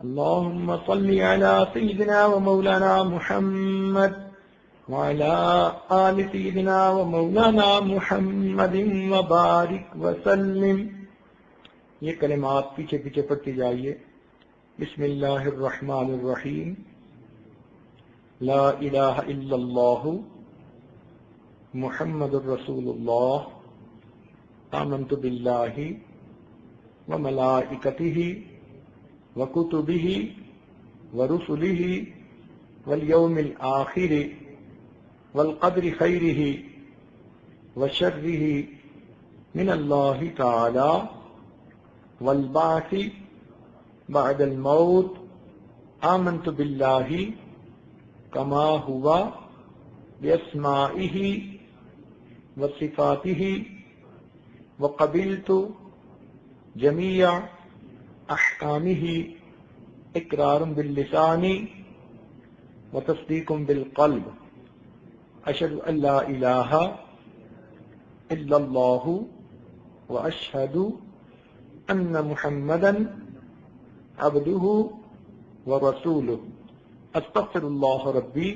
اللهم صل على سيدنا ومولانا محمد وعلى آل سيدنا ومولانا محمد وبارك وسلم۔ یہ کلمات پیچھے پیچھے پڑھتے جائیے۔ بسم اللہ الرحمن الرحیم، لا الہ الا اللہ محمد الرسول اللہ آمنت باللہ وملائکتہ وکتبہ ورسلہ والیوم الآخر والقدر خیرہ وشرہ من اللہ تعالی والبعث بعد الموت آمنت باللہ کما ہوا باسمائہ وصفاتہ وقبلت جمیع احکامہ اقرار باللسان وتصدیق بالقلب اشہد ان لا الہ الا اللہ واشہد ان محمدا عبدہ ورسولہ استغفر اللہ ربی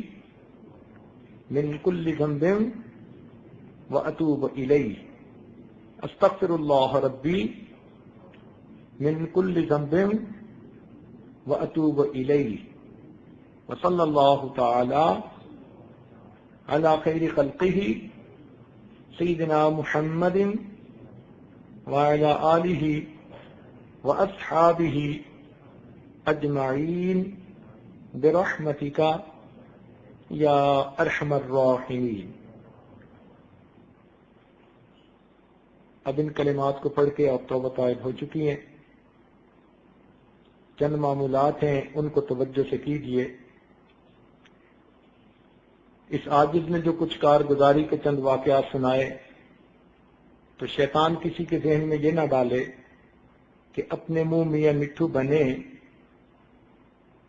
من کل ذنب واتوب الیہ استغفر اللہ ربی من کل ذنب واتوب الیہ وصلی اللہ تعالی على خیر خلقہ سیدنا محمد وعلى آلہ واصحابہ اجمعین برحمتک یا ارحم الراحمین۔ اب ان کلمات کو پڑھ کے اب توبہ طائب ہو چکی ہیں، چند معمولات ہیں ان کو توجہ سے کیجیے۔ اس عاجز نے جو کچھ کارگزاری کے چند واقعات سنائے تو شیطان کسی کے ذہن میں یہ نہ ڈالے کہ اپنے منہ میاں مٹھو بنے۔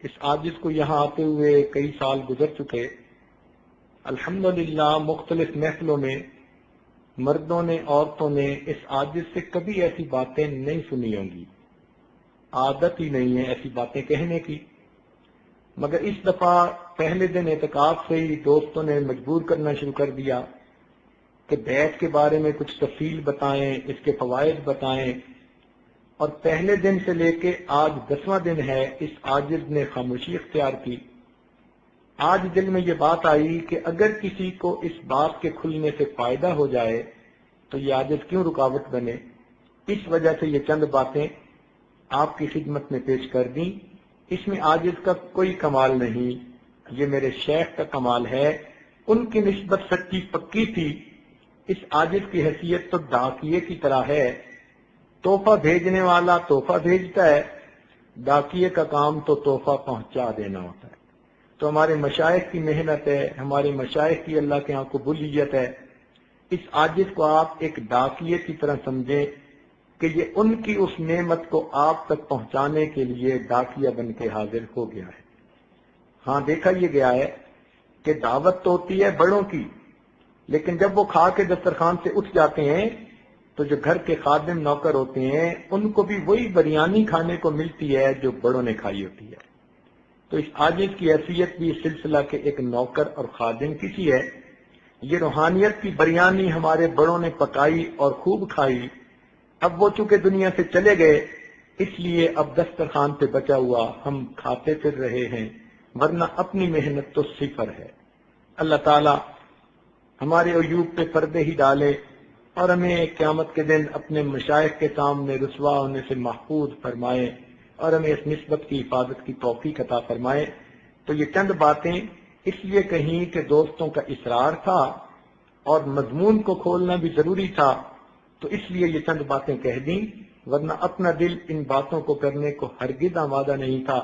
اس عاجز کو یہاں آتے ہوئے کئی سال گزر چکے، الحمدللہ مختلف محفلوں میں مردوں نے عورتوں نے اس عاجز سے کبھی ایسی باتیں نہیں سنی ہوں گی، عادت ہی نہیں ہے ایسی باتیں کہنے کی، مگر اس دفعہ پہلے دن اعتکاف سے ہی دوستوں نے مجبور کرنا شروع کر دیا کہ بیت کے بارے میں کچھ تفصیل بتائیں، اس کے فوائد بتائیں، اور پہلے دن سے لے کے آج 10واں دن ہے، اس عاجز نے خاموشی اختیار کی۔ آج دل میں یہ بات آئی کہ اگر کسی کو اس بات کے کھلنے سے فائدہ ہو جائے تو یہ عاجز کیوں رکاوٹ بنے۔ اس وجہ سے یہ چند باتیں آپ کی خدمت میں پیش کر دیں۔ اس میں عاجز کا کوئی کمال نہیں، یہ میرے شیخ کا کمال ہے۔ ان کی نسبت سچی پکی تھی۔ اس عاجز کی حیثیت تو ڈاکیے کی طرح ہے، تحفہ بھیجنے والا تحفہ بھیجتا ہے، ڈاکیے کا کام تو تحفہ پہنچا دینا ہوتا ہے۔ تو ہمارے مشائخ کی محنت ہے، ہمارے مشائخ کی اللہ کے ہاں قبولیت ہے۔ اس عاجز کو آپ ایک ڈاکیے کی طرح سمجھیں کہ یہ ان کی اس نعمت کو آپ تک پہنچانے کے لیے ڈاکیہ بن کے حاضر ہو گیا ہے۔ ہاں دیکھا یہ گیا ہے کہ دعوت تو ہوتی ہے بڑوں کی، لیکن جب وہ کھا کے دسترخوان سے اٹھ جاتے ہیں تو جو گھر کے خادم نوکر ہوتے ہیں ان کو بھی وہی بریانی کھانے کو ملتی ہے جو بڑوں نے کھائی ہوتی ہے۔ تو اس عاجز کی حیثیت بھی اس سلسلہ کے ایک نوکر اور خادم کی سی ہے۔ یہ روحانیت کی بریانی ہمارے بڑوں نے پکائی اور خوب کھائی، اب وہ چونکہ دنیا سے چلے گئے اس لیے اب دسترخوان پہ بچا ہوا ہم کھاتے پھر رہے ہیں، ورنہ اپنی محنت تو صفر ہے۔ اللہ تعالی ہمارے عیوب پہ پردے ہی ڈالے اور ہمیں قیامت کے دن اپنے مشائخ کے سامنے رسوا ہونے سے محفوظ فرمائے اور ہمیں اس نسبت کی حفاظت کی توفیق عطا فرمائے۔ تو یہ چند باتیں اس لیے کہیں کہ دوستوں کا اصرار تھا اور مضمون کو کھولنا بھی ضروری تھا، تو اس لیے یہ چند باتیں کہہ دیں، ورنہ اپنا دل ان باتوں کو کرنے کو ہرگز آمادہ نہیں تھا۔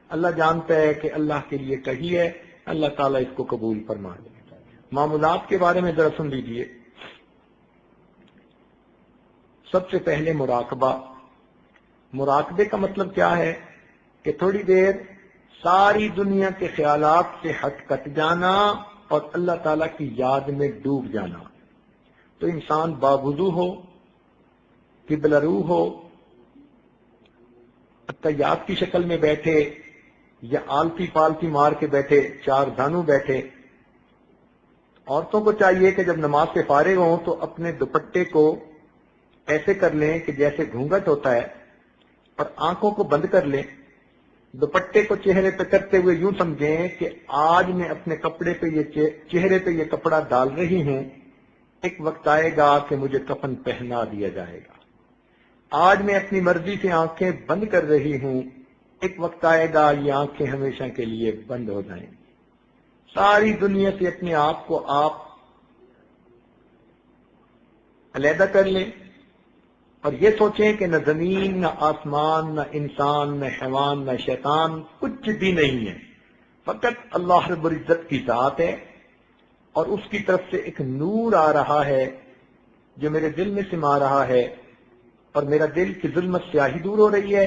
اللہ جانتا ہے کہ اللہ کے لیے کہی ہے، اللہ تعالیٰ اس کو قبول فرما لے۔ معمولات کے بارے میں ذرا سن لیجیے۔ سب سے پہلے مراقبہ۔ مراقبے کا مطلب کیا ہے کہ تھوڑی دیر ساری دنیا کے خیالات سے ہٹ کٹ جانا اور اللہ تعالیٰ کی یاد میں ڈوب جانا۔ تو انسان باوضو ہو، قبلہ رو ہو، اطیات کی شکل میں بیٹھے یا آلتی پالتی مار کے بیٹھے، چار دھانو بیٹھے۔ عورتوں کو چاہیے کہ جب نماز سے فارغ ہوں تو اپنے دوپٹے کو ایسے کر لیں کہ جیسے گھونگھٹ ہوتا ہے اور آنکھوں کو بند کر لیں۔ دوپٹے کو چہرے پہ کرتے ہوئے یوں سمجھیں کہ آج میں اپنے کپڑے پہ چہرے پہ یہ کپڑا ڈال رہی ہوں، ایک وقت آئے گا کہ مجھے کفن پہنا دیا جائے گا۔ آج میں اپنی مرضی سے آنکھیں بند کر رہی ہوں، ایک وقت آئے گا یہ آنکھیں ہمیشہ کے لیے بند ہو جائیں گی۔ ساری دنیا سے اپنے آپ کو آپ علیحدہ کر لیں اور یہ سوچیں کہ نہ زمین، نہ آسمان، نہ انسان، نہ حیوان، نہ شیطان، کچھ بھی نہیں ہے، فقط اللہ رب العزت کی ذات ہے اور اس کی طرف سے ایک نور آ رہا ہے جو میرے دل میں سما رہا ہے، اور میرا دل کی ظلمت سیاہی دور ہو رہی ہے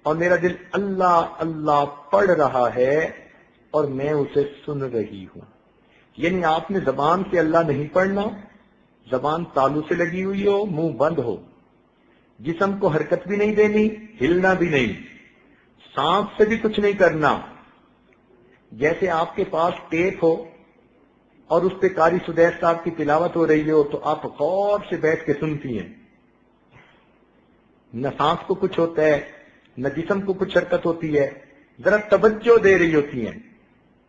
اور میرا دل اللہ اللہ پڑھ رہا ہے اور میں اسے سن رہی ہوں۔ یعنی آپ نے زبان سے اللہ نہیں پڑھنا، زبان تالو سے لگی ہوئی ہو، منہ بند ہو، جسم کو حرکت بھی نہیں دینی، ہلنا بھی نہیں، سانس سے بھی کچھ نہیں کرنا۔ جیسے آپ کے پاس ٹیپ ہو اور اس پہ قاری سدیس صاحب کی تلاوت ہو رہی ہو تو آپ غور سے بیٹھ کے سنتی ہیں، نہ سانس کو کچھ ہوتا ہے نہ جسم کو کچھ حرکت ہوتی ہے، ذرا توجہ دے رہی ہوتی ہیں۔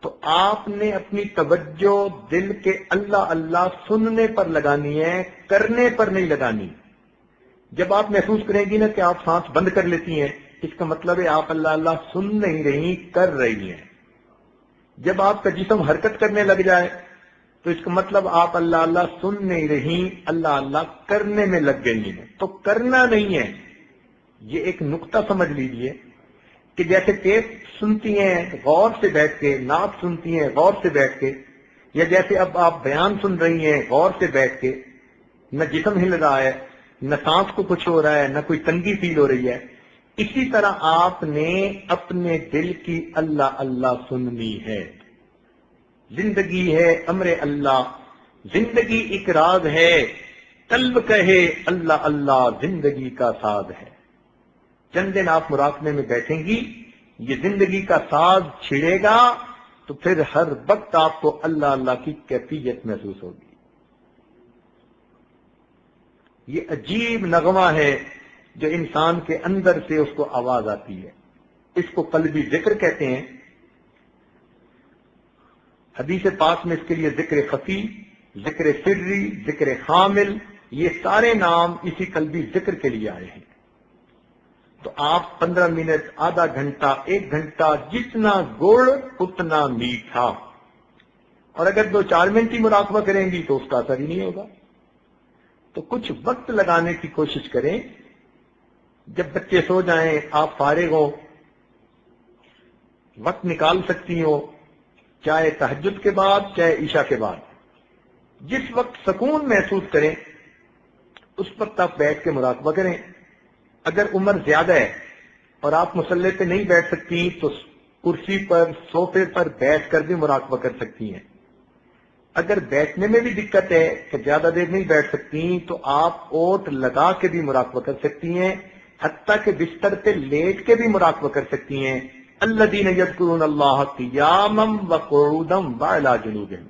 تو آپ نے اپنی توجہ دل کے اللہ اللہ سننے پر لگانی ہے، کرنے پر نہیں لگانی۔ جب آپ محسوس کریں گی نا کہ آپ سانس بند کر لیتی ہیں، اس کا مطلب ہے آپ اللہ اللہ سن نہیں رہی، کر رہی ہیں۔ جب آپ کا جسم حرکت کرنے لگ جائے تو اس کا مطلب آپ اللہ اللہ سن نہیں رہی، اللہ اللہ کرنے میں لگ گئی ہیں۔ تو کرنا نہیں ہے، یہ ایک نقطہ سمجھ لیجئے کہ جیسے ٹیپ سنتی ہیں غور سے بیٹھ کے، نعت سنتی ہیں غور سے بیٹھ کے، یا جیسے اب آپ بیان سن رہی ہیں غور سے بیٹھ کے، نہ جسم ہل رہا ہے نہ سانس کو کچھ ہو رہا ہے نہ کوئی تنگی فیل ہو رہی ہے، اسی طرح آپ نے اپنے دل کی اللہ اللہ سننی ہے۔ زندگی ہے امر اللہ، زندگی ایک راز ہے، قلب کہے اللہ اللہ زندگی کا ساز ہے۔ چند دن آپ مراقبے میں بیٹھیں گی، یہ زندگی کا ساز چھڑے گا تو پھر ہر وقت آپ کو اللہ اللہ کی کیفیت محسوس ہوگی۔ یہ عجیب نغمہ ہے جو انسان کے اندر سے اس کو آواز آتی ہے، اس کو قلبی ذکر کہتے ہیں۔ حدیث پاک میں اس کے لیے ذکر خفی، ذکر سری، ذکر حامل، یہ سارے نام اسی قلبی ذکر کے لیے آئے ہیں۔ تو آپ 15 منٹ، آدھا گھنٹہ، 1 گھنٹہ، جتنا گڑ اتنا میٹھا، اور اگر 2-4 منٹ ہی مراقبہ کریں گی تو اس کا اثر ہی نہیں ہوگا۔ تو کچھ وقت لگانے کی کوشش کریں، جب بچے سو جائیں، آپ فارغ ہو، وقت نکال سکتی ہو، چاہے تہجد کے بعد چاہے عشاء کے بعد، جس وقت سکون محسوس کریں اس وقت آپ بیٹھ کے مراقبہ کریں۔ اگر عمر زیادہ ہے اور آپ مصلی پہ نہیں بیٹھ سکتی تو کرسی پر، صوفے پر بیٹھ کر بھی مراقبہ کر سکتی ہیں۔ اگر بیٹھنے میں بھی دقت ہے کہ زیادہ دیر نہیں بیٹھ سکتی تو آپ اوٹ لگا کے بھی مراقبہ کر سکتی ہیں، حتیٰ کہ بستر پہ لیٹ کے بھی مراقبہ کر سکتی ہیں۔ الذین یذکرون اللہ قیاما وقعودا وعلی جنوبہم،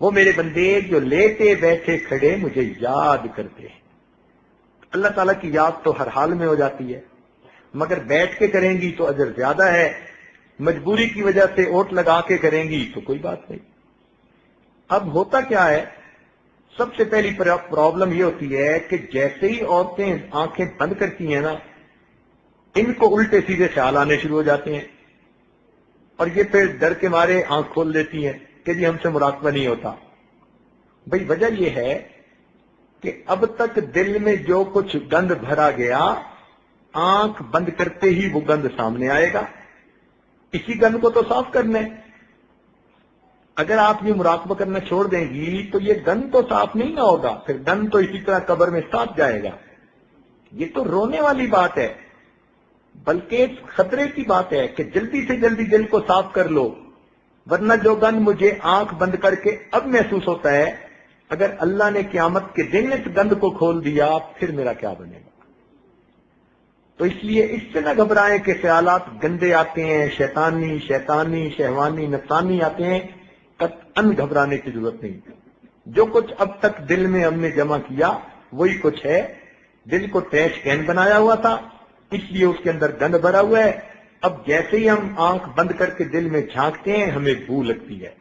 وہ میرے بندے جو لیٹے بیٹھے کھڑے مجھے یاد کرتے ہیں۔ اللہ تعالیٰ کی یاد تو ہر حال میں ہو جاتی ہے، مگر بیٹھ کے کریں گی تو اجر زیادہ ہے، مجبوری کی وجہ سے اوٹ لگا کے کریں گی تو کوئی بات نہیں۔ اب ہوتا کیا ہے، سب سے پہلی پرابلم یہ ہوتی ہے کہ جیسے ہی عورتیں آنکھیں بند کرتی ہیں نا، ان کو الٹے سیدھے خیال آنے شروع ہو جاتے ہیں، اور یہ پھر ڈر کے مارے آنکھ کھول دیتی ہیں کہ جی ہم سے مراقبہ نہیں ہوتا۔ بھئی وجہ یہ ہے کہ اب تک دل میں جو کچھ گند بھرا گیا، آنکھ بند کرتے ہی وہ گند سامنے آئے گا، اسی گند کو تو صاف کرنا ہے۔ اگر آپ یہ مراقبہ کرنا چھوڑ دیں گی تو یہ گند تو صاف نہیں نہ ہوگا، پھر گند تو اسی طرح قبر میں ساتھ جائے گا۔ یہ تو رونے والی بات ہے، بلکہ خطرے کی بات ہے کہ جلدی سے جلدی دل کو صاف کر لو، ورنہ جو گند مجھے آنکھ بند کر کے اب محسوس ہوتا ہے، اگر اللہ نے قیامت کے دن اس گند کو کھول دیا پھر میرا کیا بنے گا؟ تو اس لیے اس سے نہ گھبرائیں کہ خیالات گندے آتے ہیں، شیطانی، شہوانی، نفسانی آتے ہیں، قطعاً گھبرانے کی ضرورت نہیں۔ جو کچھ اب تک دل میں ہم نے جمع کیا وہی کچھ ہے، دل کو ٹریش کین بنایا ہوا تھا، اس لیے اس کے اندر گند بھرا ہوا ہے۔ اب جیسے ہی ہم آنکھ بند کر کے دل میں جھانکتے ہیں ہمیں بو لگتی ہے۔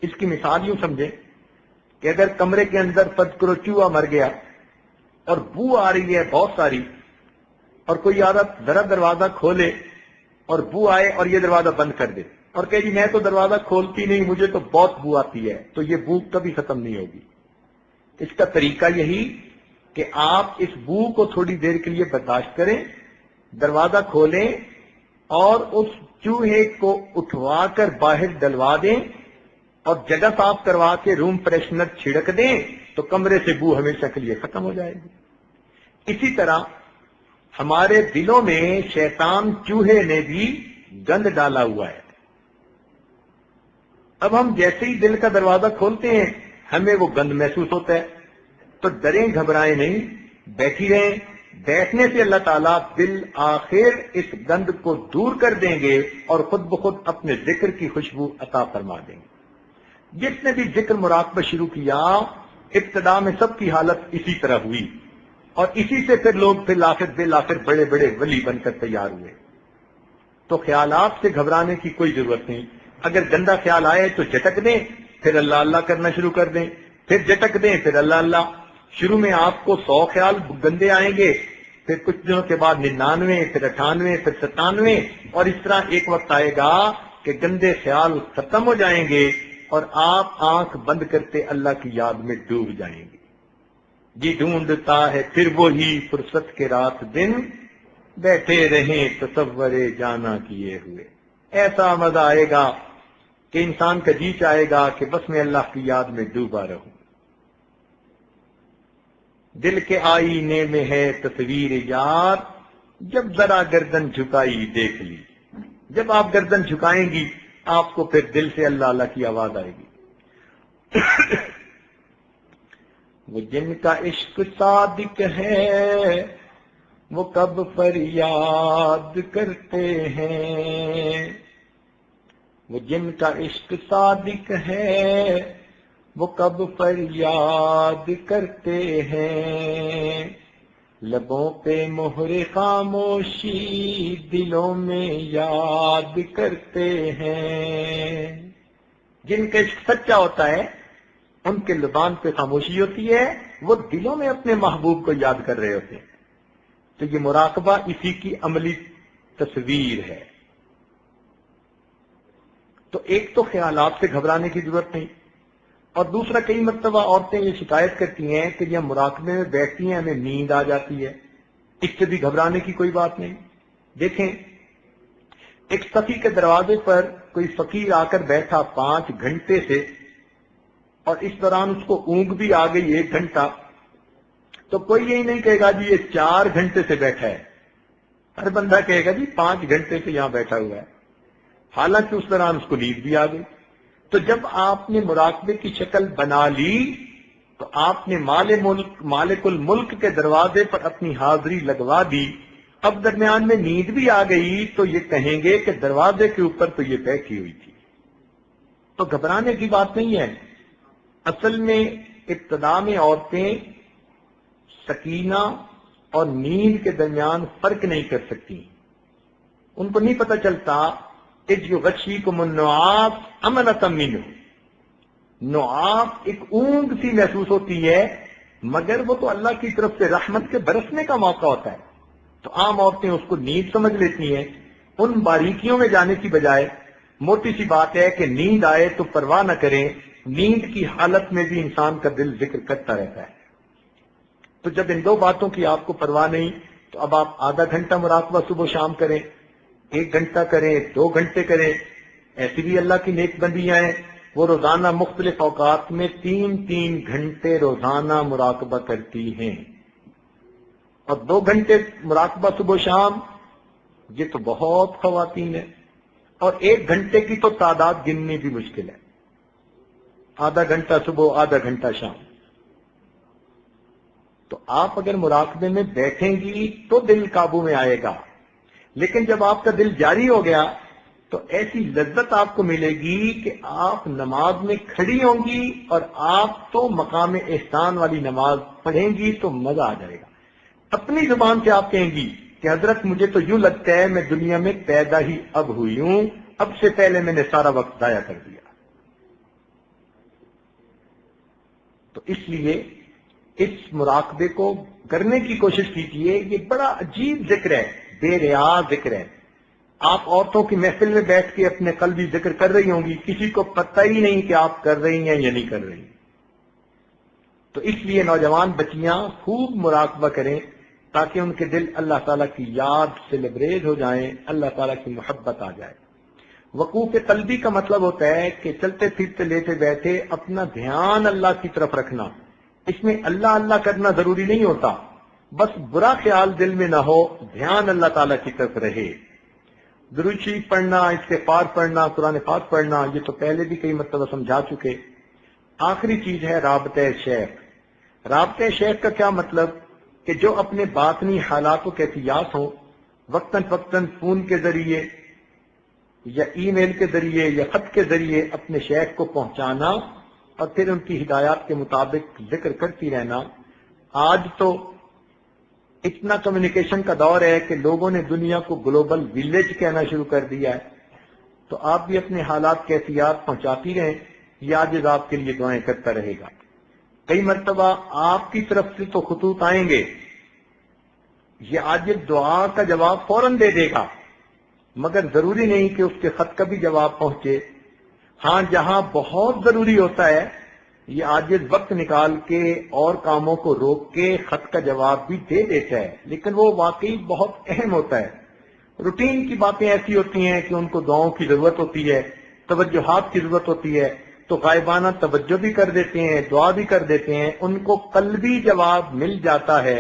اس کی مثال یوں سمجھیں کہ اگر کمرے کے اندر فرض کرو چوہا مر گیا اور بو آ رہی ہے بہت ساری، اور کوئی عادت ذرا دروازہ کھولے اور بو آئے اور یہ دروازہ بند کر دے اور کہ جی میں تو دروازہ کھولتی نہیں، مجھے تو بہت بو آتی ہے، تو یہ بو کبھی ختم نہیں ہوگی۔ اس کا طریقہ یہی کہ آپ اس بو کو تھوڑی دیر کے لیے برداشت کریں، دروازہ کھولیں اور اس چوہے کو اٹھوا کر باہر ڈلوا دیں اور جگہ صاف کروا کے روم فریشنر چھڑک دیں تو کمرے سے بو ہمیشہ کے لیے ختم ہو جائے گی۔ اسی طرح ہمارے دلوں میں شیطان چوہے نے بھی گند ڈالا ہوا ہے۔ اب ہم جیسے ہی دل کا دروازہ کھولتے ہیں ہمیں وہ گند محسوس ہوتا ہے، تو ڈریں گھبرائیں نہیں، بیٹھی رہیں۔ بیٹھنے سے اللہ تعالیٰ بالآخر اس گند کو دور کر دیں گے اور خود بخود اپنے ذکر کی خوشبو عطا فرما دیں گے۔ جس نے بھی ذکر مراقبہ شروع کیا، ابتدا میں سب کی حالت اسی طرح ہوئی، اور اسی سے پھر لوگ بالآخر بڑے بڑے ولی بن کر تیار ہوئے۔ تو خیالات سے گھبرانے کی کوئی ضرورت نہیں۔ اگر گندا خیال آئے تو جھٹک دیں، پھر اللہ اللہ کرنا شروع کر دیں، پھر جھٹک دیں، پھر اللہ اللہ۔ شروع میں آپ کو 100 خیال گندے آئیں گے، پھر کچھ دنوں کے بعد 99، پھر 98، پھر 97، اور اس طرح ایک وقت آئے گا کہ گندے خیال ختم ہو جائیں گے اور آپ آنکھ بند کرتے اللہ کی یاد میں ڈوب جائیں گے۔ جی ڈھونڈتا ہے پھر وہی فرصت کے رات دن، بیٹھے رہیں تصور جانا کیے ہوئے۔ ایسا مزہ آئے گا کہ انسان کا جی چاہے گا کہ بس میں اللہ کی یاد میں ڈوبا رہوں۔ دل کے آئینے میں ہے تصویر یار، جب ذرا گردن جھکائی دیکھ لی۔ جب آپ گردن جھکائیں گی آپ کو پھر دل سے اللہ اللہ کی آواز آئے گی۔ وہ جن کا عشق صادق ہے وہ کب فریاد کرتے ہیں، وہ جن کا عشق صادق ہے وہ کب فریاد کرتے ہیں، لبوں پہ مہر خاموشی دلوں میں یاد کرتے ہیں۔ جن کا عشق سچا ہوتا ہے ان کے زبان پہ خاموشی ہوتی ہے، وہ دلوں میں اپنے محبوب کو یاد کر رہے ہوتے ہیں۔ تو یہ مراقبہ اسی کی عملی تصویر ہے۔ تو ایک تو خیالات سے گھبرانے کی ضرورت نہیں، اور دوسرا کئی مرتبہ عورتیں یہ شکایت کرتی ہیں کہ جب مراقبے میں بیٹھتی ہیں ہمیں نیند آ جاتی ہے، اس سے بھی گھبرانے کی کوئی بات نہیں۔ دیکھیں، ایک سخی کے دروازے پر کوئی فقیر آ کر بیٹھا 5 گھنٹے سے، اور اس دوران اس کو اونگ بھی آ گئی 1 گھنٹہ، تو کوئی یہی نہیں کہے گا جی یہ 4 گھنٹے سے بیٹھا ہے، ہر بندہ کہے گا جی 5 گھنٹے سے یہاں بیٹھا ہوا ہے، حالانکہ اس دوران اس کو نیند بھی آ گئی۔ تو جب آپ نے مراقبے کی شکل بنا لی تو آپ نے مالک الملک کے دروازے پر اپنی حاضری لگوا دی، اب درمیان میں نیند بھی آ گئی تو یہ کہیں گے کہ دروازے کے اوپر تو یہ بیٹھی ہوئی تھی۔ تو گھبرانے کی بات نہیں ہے۔ اصل میں ابتدا میں عورتیں سکینہ اور نیند کے درمیان فرق نہیں کر سکتی، ان کو نہیں پتہ چلتا اذ یغشیکم النعاس امنۃ منہ، نعاس ایک اونگ سی محسوس ہوتی ہے، مگر وہ تو اللہ کی طرف سے رحمت کے برسنے کا موقع ہوتا ہے۔ تو عام عورتیں اس کو نیند سمجھ لیتی ہیں، ان باریکیوں میں جانے کی بجائے موٹی سی بات ہے کہ نیند آئے تو پرواہ نہ کریں، نیند کی حالت میں بھی انسان کا دل ذکر کرتا رہتا ہے۔ تو جب ان 2 باتوں کی آپ کو پرواہ نہیں تو اب آپ آدھا گھنٹہ مراقبہ صبح و شام کریں، 1 گھنٹہ کریں، 2 گھنٹے کریں، ایسی بھی اللہ کی نیک بندیاں ہیں، وہ روزانہ مختلف اوقات میں 3 گھنٹے روزانہ مراقبہ کرتی ہیں، اور 2 گھنٹے مراقبہ صبح و شام، یہ تو بہت خواتین ہیں، اور 1 گھنٹے کی تو تعداد گننی بھی مشکل ہے، آدھا گھنٹہ صبح، آدھا گھنٹہ شام۔ تو آپ اگر مراقبے میں بیٹھیں گی تو دل قابو میں آئے گا، لیکن جب آپ کا دل جاری ہو گیا تو ایسی لذت آپ کو ملے گی کہ آپ نماز میں کھڑی ہوں گی، اور آپ تو مقام احسان والی نماز پڑھیں گی تو مزہ آ جائے گا۔ اپنی زبان سے آپ کہیں گی کہ حضرت مجھے تو یوں لگتا ہے میں دنیا میں پیدا ہی اب ہوئی ہوں، اب سے پہلے میں نے سارا وقت ضائع کر دیا۔ تو اس لیے اس مراقبے کو کرنے کی کوشش کیجیے، یہ بڑا عجیب ذکر ہے، بے ریا ذکر ہے۔ آپ عورتوں کی محفل میں بیٹھ کے اپنے قلبی ذکر کر رہی ہوں گی، کسی کو پتہ ہی نہیں کہ آپ کر رہی ہیں یا نہیں کر رہی۔ تو اس لیے نوجوان بچیاں خوب مراقبہ کریں تاکہ ان کے دل اللہ تعالیٰ کی یاد سے لبریز ہو جائیں، اللہ تعالیٰ کی محبت آ جائے۔ وقوف قلبی کا مطلب ہوتا ہے کہ چلتے پھرتے لیٹے بیٹھے اپنا دھیان اللہ کی طرف رکھنا، اس میں اللہ اللہ کرنا ضروری نہیں ہوتا، بس برا خیال دل میں نہ ہو، دھیان اللہ تعالیٰ کی طرف رہے۔ درود شریف پڑھنا، استغفار پڑھنا، قرآن پاک پڑھنا، یہ تو پہلے بھی کئی مرتبہ سمجھا چکے۔ آخری چیز ہے رابطہ شیخ۔ رابطہ شیخ کا کیا مطلب کہ جو اپنے باطنی حالات و کیفیات ہوں وقتاً فوقتاً فون کے ذریعے یا ای میل کے ذریعے یا خط کے ذریعے اپنے شیخ کو پہنچانا، اور پھر ان کی ہدایات کے مطابق ذکر کرتی رہنا۔ آج تو اتنا کمیونیکیشن کا دور ہے کہ لوگوں نے دنیا کو گلوبل ویلیج کہنا شروع کر دیا ہے، تو آپ بھی اپنے حالات کیفیات پہنچاتی رہیں، یہ عاجز آپ کے لیے دعائیں کرتا رہے گا۔ کئی مرتبہ آپ کی طرف سے تو خطوط آئیں گے، یہ عاجز دعا کا جواب فوراً دے دے گا، مگر ضروری نہیں کہ اس کے خط کا بھی جواب پہنچے۔ ہاں جہاں بہت ضروری ہوتا ہے یہ عاجز وقت نکال کے اور کاموں کو روک کے خط کا جواب بھی دے دیتا ہے، لیکن وہ واقعی بہت اہم ہوتا ہے۔ روٹین کی باتیں ایسی ہوتی ہیں کہ ان کو دعاؤں کی ضرورت ہوتی ہے، توجہات کی ضرورت ہوتی ہے، تو غائبانہ توجہ بھی کر دیتے ہیں، دعا بھی کر دیتے ہیں، ان کو قلبی جواب مل جاتا ہے،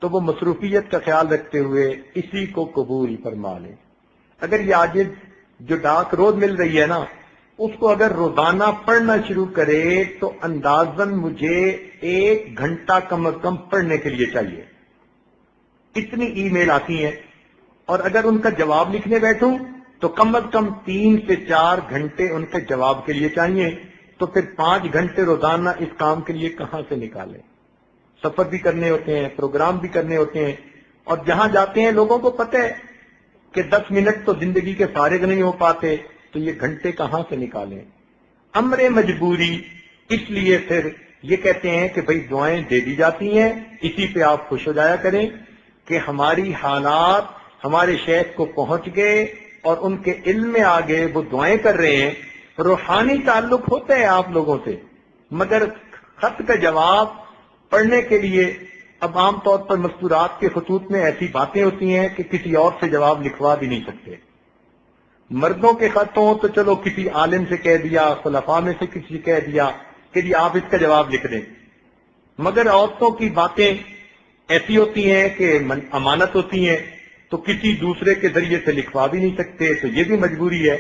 تو وہ مصروفیت کا خیال رکھتے ہوئے اسی کو قبول فرما لیں۔ اگر یہ عاجز جو ڈاک روز مل رہی ہے نا، اس کو اگر روزانہ پڑھنا شروع کرے تو اندازاً مجھے 1 گھنٹہ کم از کم پڑھنے کے لیے چاہیے، اتنی ای میل آتی ہیں، اور اگر ان کا جواب لکھنے بیٹھوں تو کم از کم 3 سے 4 گھنٹے ان کے جواب کے لیے چاہیے۔ تو پھر 5 گھنٹے روزانہ اس کام کے لیے کہاں سے نکالیں؟ سفر بھی کرنے ہوتے ہیں، پروگرام بھی کرنے ہوتے ہیں، اور جہاں جاتے ہیں لوگوں کو پتہ ہے کہ 10 منٹ تو زندگی کے فارغ نہیں ہو پاتے، تو یہ گھنٹے کہاں سے نکالیں؟ امر مجبوری، اس لیے پھر یہ کہتے ہیں کہ بھئی دعائیں دے دی جاتی ہیں، اسی پہ آپ خوش ہو جایا کریں کہ ہماری حالات ہمارے شیخ کو پہنچ گئے اور ان کے علم میں آگے، وہ دعائیں کر رہے ہیں۔ روحانی تعلق ہوتا ہے آپ لوگوں سے، مگر خط کا جواب پڑھنے کے لیے اب عام طور پر مستورات کے خطوط میں ایسی باتیں ہوتی ہیں کہ کسی اور سے جواب لکھوا بھی نہیں سکتے۔ مردوں کے خط ہوں تو چلو کسی عالم سے کہہ دیا، خلفاء میں سے کسی سے کہہ دیا کہ جی آپ اس کا جواب لکھ دیں، مگر عورتوں کی باتیں ایسی ہوتی ہیں کہ امانت ہوتی ہیں، تو کسی دوسرے کے ذریعے سے لکھوا بھی نہیں سکتے، تو یہ بھی مجبوری ہے۔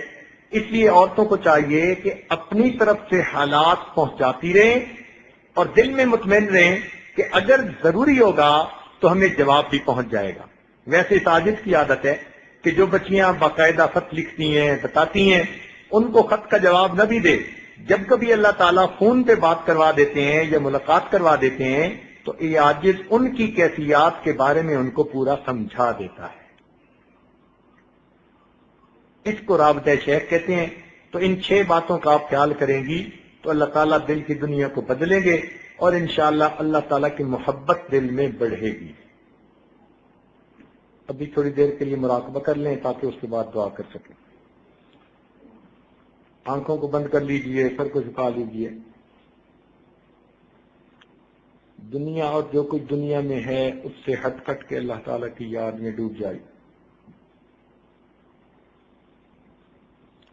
اس لیے عورتوں کو چاہیے کہ اپنی طرف سے حالات پہنچاتی رہیں اور دل میں مطمئن رہیں کہ اگر ضروری ہوگا تو ہمیں جواب بھی پہنچ جائے گا۔ ویسے ساجد کی عادت ہے کہ جو بچیاں باقاعدہ خط لکھتی ہیں، بتاتی ہیں، ان کو خط کا جواب نہ بھی دے، جب کبھی اللہ تعالیٰ فون پہ بات کروا دیتے ہیں یا ملاقات کروا دیتے ہیں تو یہ عاجز ان کی کیفیات کے بارے میں ان کو پورا سمجھا دیتا ہے۔ اس کو رابطہ شیخ کہتے ہیں۔ تو ان 6 باتوں کا آپ خیال کریں گی تو اللہ تعالیٰ دل کی دنیا کو بدلیں گے اور انشاءاللہ اللہ تعالیٰ کی محبت دل میں بڑھے گی۔ ابھی تھوڑی دیر کے لیے مراقبہ کر لیں تاکہ اس کے بعد دعا کر سکیں۔ آنکھوں کو بند کر لیجئے، سر کو جھکا لیجئے۔ دنیا اور جو کچھ دنیا میں ہے اس سے ہٹ کٹ کے اللہ تعالیٰ کی یاد میں ڈوب جائے۔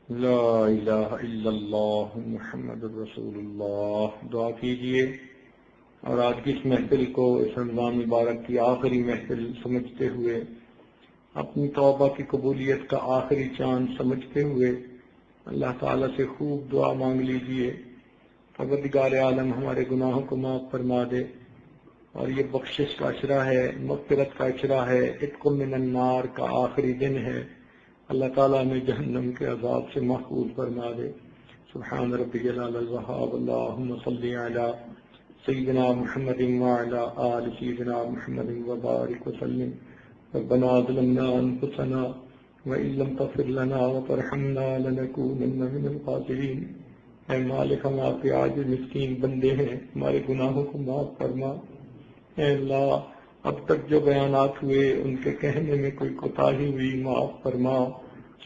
لا الہ الا اللہ محمد رسول اللہ۔ دعا کیجئے اور آج کی اس محفل کو، اس رمضان مبارک کی آخری محفل سمجھتے ہوئے، اپنی توبہ کی قبولیت کا آخری چاند سمجھتے ہوئے اللہ تعالیٰ سے خوب دعا مانگ لیجئے۔ پروردگار عالم ہمارے گناہوں کو معاف فرما دے، اور یہ بخشش کا عشرہ ہے، مغفرت کا عشرہ ہے، عتق من النار کا آخری دن ہے۔ اللہ تعالیٰ ہمیں جہنم کے عذاب سے محفوظ فرما دے۔ سبحان ربی جلال الوہاب، اللہم صلی علی سیدنا محمد وعلی آل سیدنا محمد وبارک وسلم۔ ربنا ظلمنا انفسنا وإن لم تغفر لنا وترحمنا لنكونن من الخاسرین۔ اے مالک، ہم آپ کے عاجز مسکین بندے ہیں، ہمارے گناہوں کو معاف فرما۔ اے اللہ، اب تک جو بیانات ہوئے ان کے کہنے میں کوئی کوتاہی ہوئی معاف فرما،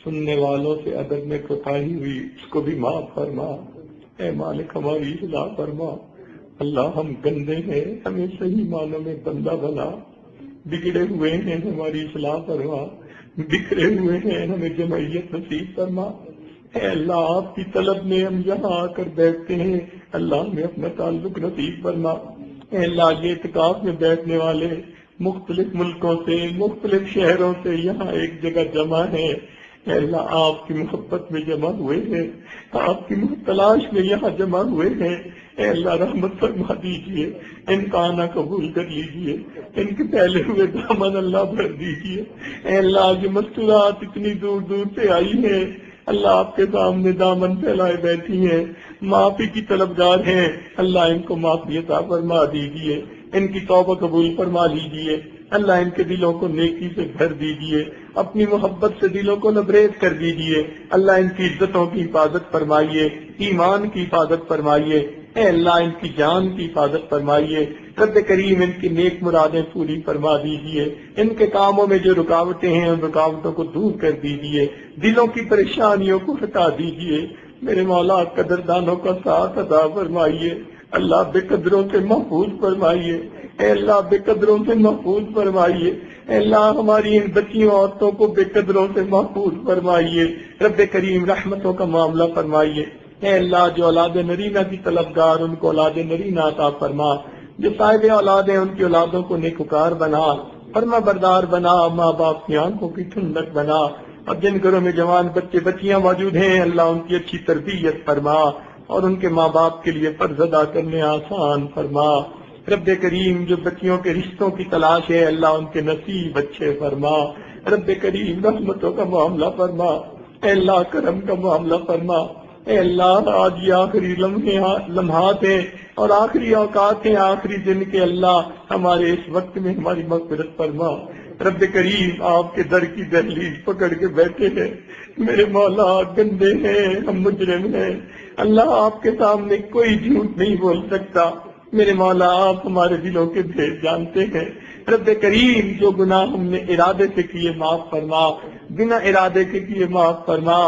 سننے والوں سے ادب میں کوتاہی ہوئی اس کو بھی معاف فرما۔ اے مالک، ہماری اصلاح فرما۔ اللہ، ہم گندے ہیں، ہمیں صحیح معنوں میں بندہ بنا۔ بگڑے ہوئے ہیں، ہماری اصلاح فرما۔ بکھرے ہوئے ہیں، ہمیں جمعیت نصیب فرما۔ اے اللہ، آپ کی طلب میں ہم یہاں آ کر بیٹھتے ہیں، اللہ ہمیں اپنا تعلق نصیب فرما۔ اے اللہ، یہ اعتکاف میں بیٹھنے والے مختلف ملکوں سے، مختلف شہروں سے یہاں ایک جگہ جمع ہیں، اے اللہ آپ کی محبت میں جمع ہوئے ہیں، آپ کی تلاش میں یہاں جمع ہوئے ہیں۔ اے اللہ رحمت فرما دیجئے، ان کا آنا قبول کر لیجئے، ان کے پھیلے ہوئے دامن اللہ بھر دیجئے۔ اے اللہ، یہ مستورات اتنی دور دور سے آئی ہیں، اللہ آپ کے سامنے دامن پھیلائے بیٹھی ہیں، معافی کی طلبگار ہیں، اللہ ان کو معافی عطا فرما دیجئے، ان کی توبہ قبول فرما لیجئے۔ اللہ ان کے دلوں کو نیکی سے بھر دیجئے، اپنی محبت سے دلوں کو لبریز کر دیجئے۔ اللہ ان کی عزتوں کی حفاظت فرمائیے، ایمان کی حفاظت فرمائیے۔ اے اللہ ان کی جان کی حفاظت فرمائیے۔ رب کریم ان کی نیک مرادیں پوری فرما دیجئے، ان کے کاموں میں جو رکاوٹیں ہیں ان رکاوٹوں کو دور کر دیجئے، دلوں کی پریشانیوں کو ہٹا دیجئے۔ میرے مولا، قدردانوں کا ساتھ عطا فرمائیے، اللہ بے قدروں سے محفوظ فرمائیے، اے اللہ بے قدروں سے محفوظ فرمائیے، اے اللہ ہماری ان بچیوں عورتوں کو بے قدروں سے محفوظ فرمائیے۔ رب کریم رحمتوں کا معاملہ فرمائیے۔ اے اللہ، جو اولاد نرینہ کی طلبگار ان کو اولاد نرینہ عطا فرما، جو صاحب اولاد ہیں ان کی اولادوں کو نیکوکار بنا، فرما بردار بنا، ماں باپ کی آنکھوں کی ٹھنڈک بنا، اور جن گھروں میں جوان بچے بچیاں موجود ہیں اللہ ان کی اچھی تربیت فرما اور ان کے ماں باپ کے لیے فرض ادا کرنے آسان فرما۔ رب کریم، جو بچیوں کے رشتوں کی تلاش ہے اللہ ان کے نصیب اچھے فرما۔ رب کریم، رحمتوں کا معاملہ فرما، اے اللہ کرم کا معاملہ فرما۔ اے اللہ آج یہ آخری لمحات ہیں اور آخری اوقات ہیں، آخری دن کے اللہ ہمارے اس وقت میں ہماری مغفرت فرما۔ رب کریم آپ کے در کی دہلیز پکڑ کے بیٹھے ہیں، میرے مولا گندے ہیں، ہم مجرم ہیں، اللہ آپ کے سامنے کوئی جھوٹ نہیں بول سکتا، میرے مولا آپ ہمارے دلوں کے بھید جانتے ہیں۔ رب کریم جو گناہ ہم نے ارادے سے کیے معاف فرما، بنا ارادے کے کیے معاف فرما،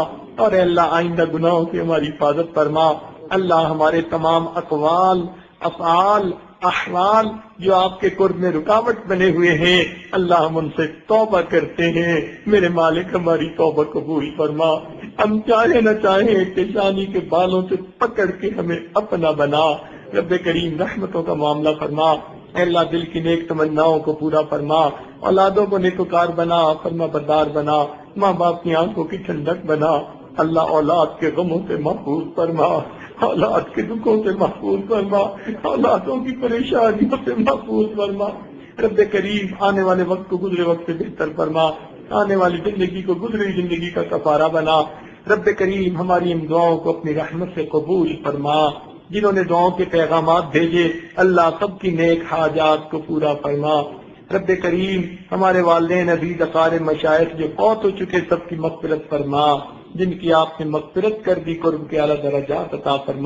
اور اے اللہ آئندہ گناہوں سے ہماری حفاظت فرما۔ اللہ ہمارے تمام اقوال، افعال، احوال جو آپ کے قرب میں رکاوٹ بنے ہوئے ہیں، اللہ ہم ان سے توبہ کرتے ہیں، میرے مالک ہماری توبہ قبول فرما۔ ہم چاہے نہ چاہیں پیشانی کے بالوں سے پکڑ کے ہمیں اپنا بنا۔ رب کریم رحمتوں کا معاملہ فرما، اے اللہ دل کی نیک تمناؤں کو پورا فرما، اولادوں کو نیکوکار بنا، فرما بردار بنا، ماں باپ کی آنکھوں کی ٹھنڈک بنا۔ اللہ اولاد کے غموں سے محفوظ فرما، اولاد کے دکھوں سے محفوظ فرما، اولادوں کی پریشانیوں سے محفوظ فرما۔ رب کریم آنے والے وقت کو گزرے وقت سے بہتر فرما، آنے والی زندگی کو گزری زندگی کا کفارہ بنا۔ رب کریم ہماری ان دعاؤں کو اپنی رحمت سے قبول فرما۔ جنہوں نے دعاؤں کے پیغامات بھیجے اللہ سب کی نیک حاجات کو پورا فرما۔ رب کریم ہمارے والدین عزیز اقارب مشائخ جو فوت ہو چکے سب کی مغفرت فرما، جن کی آپ نے مغفرت کر دی قرب کے اعلیٰ درجات عطا فرما۔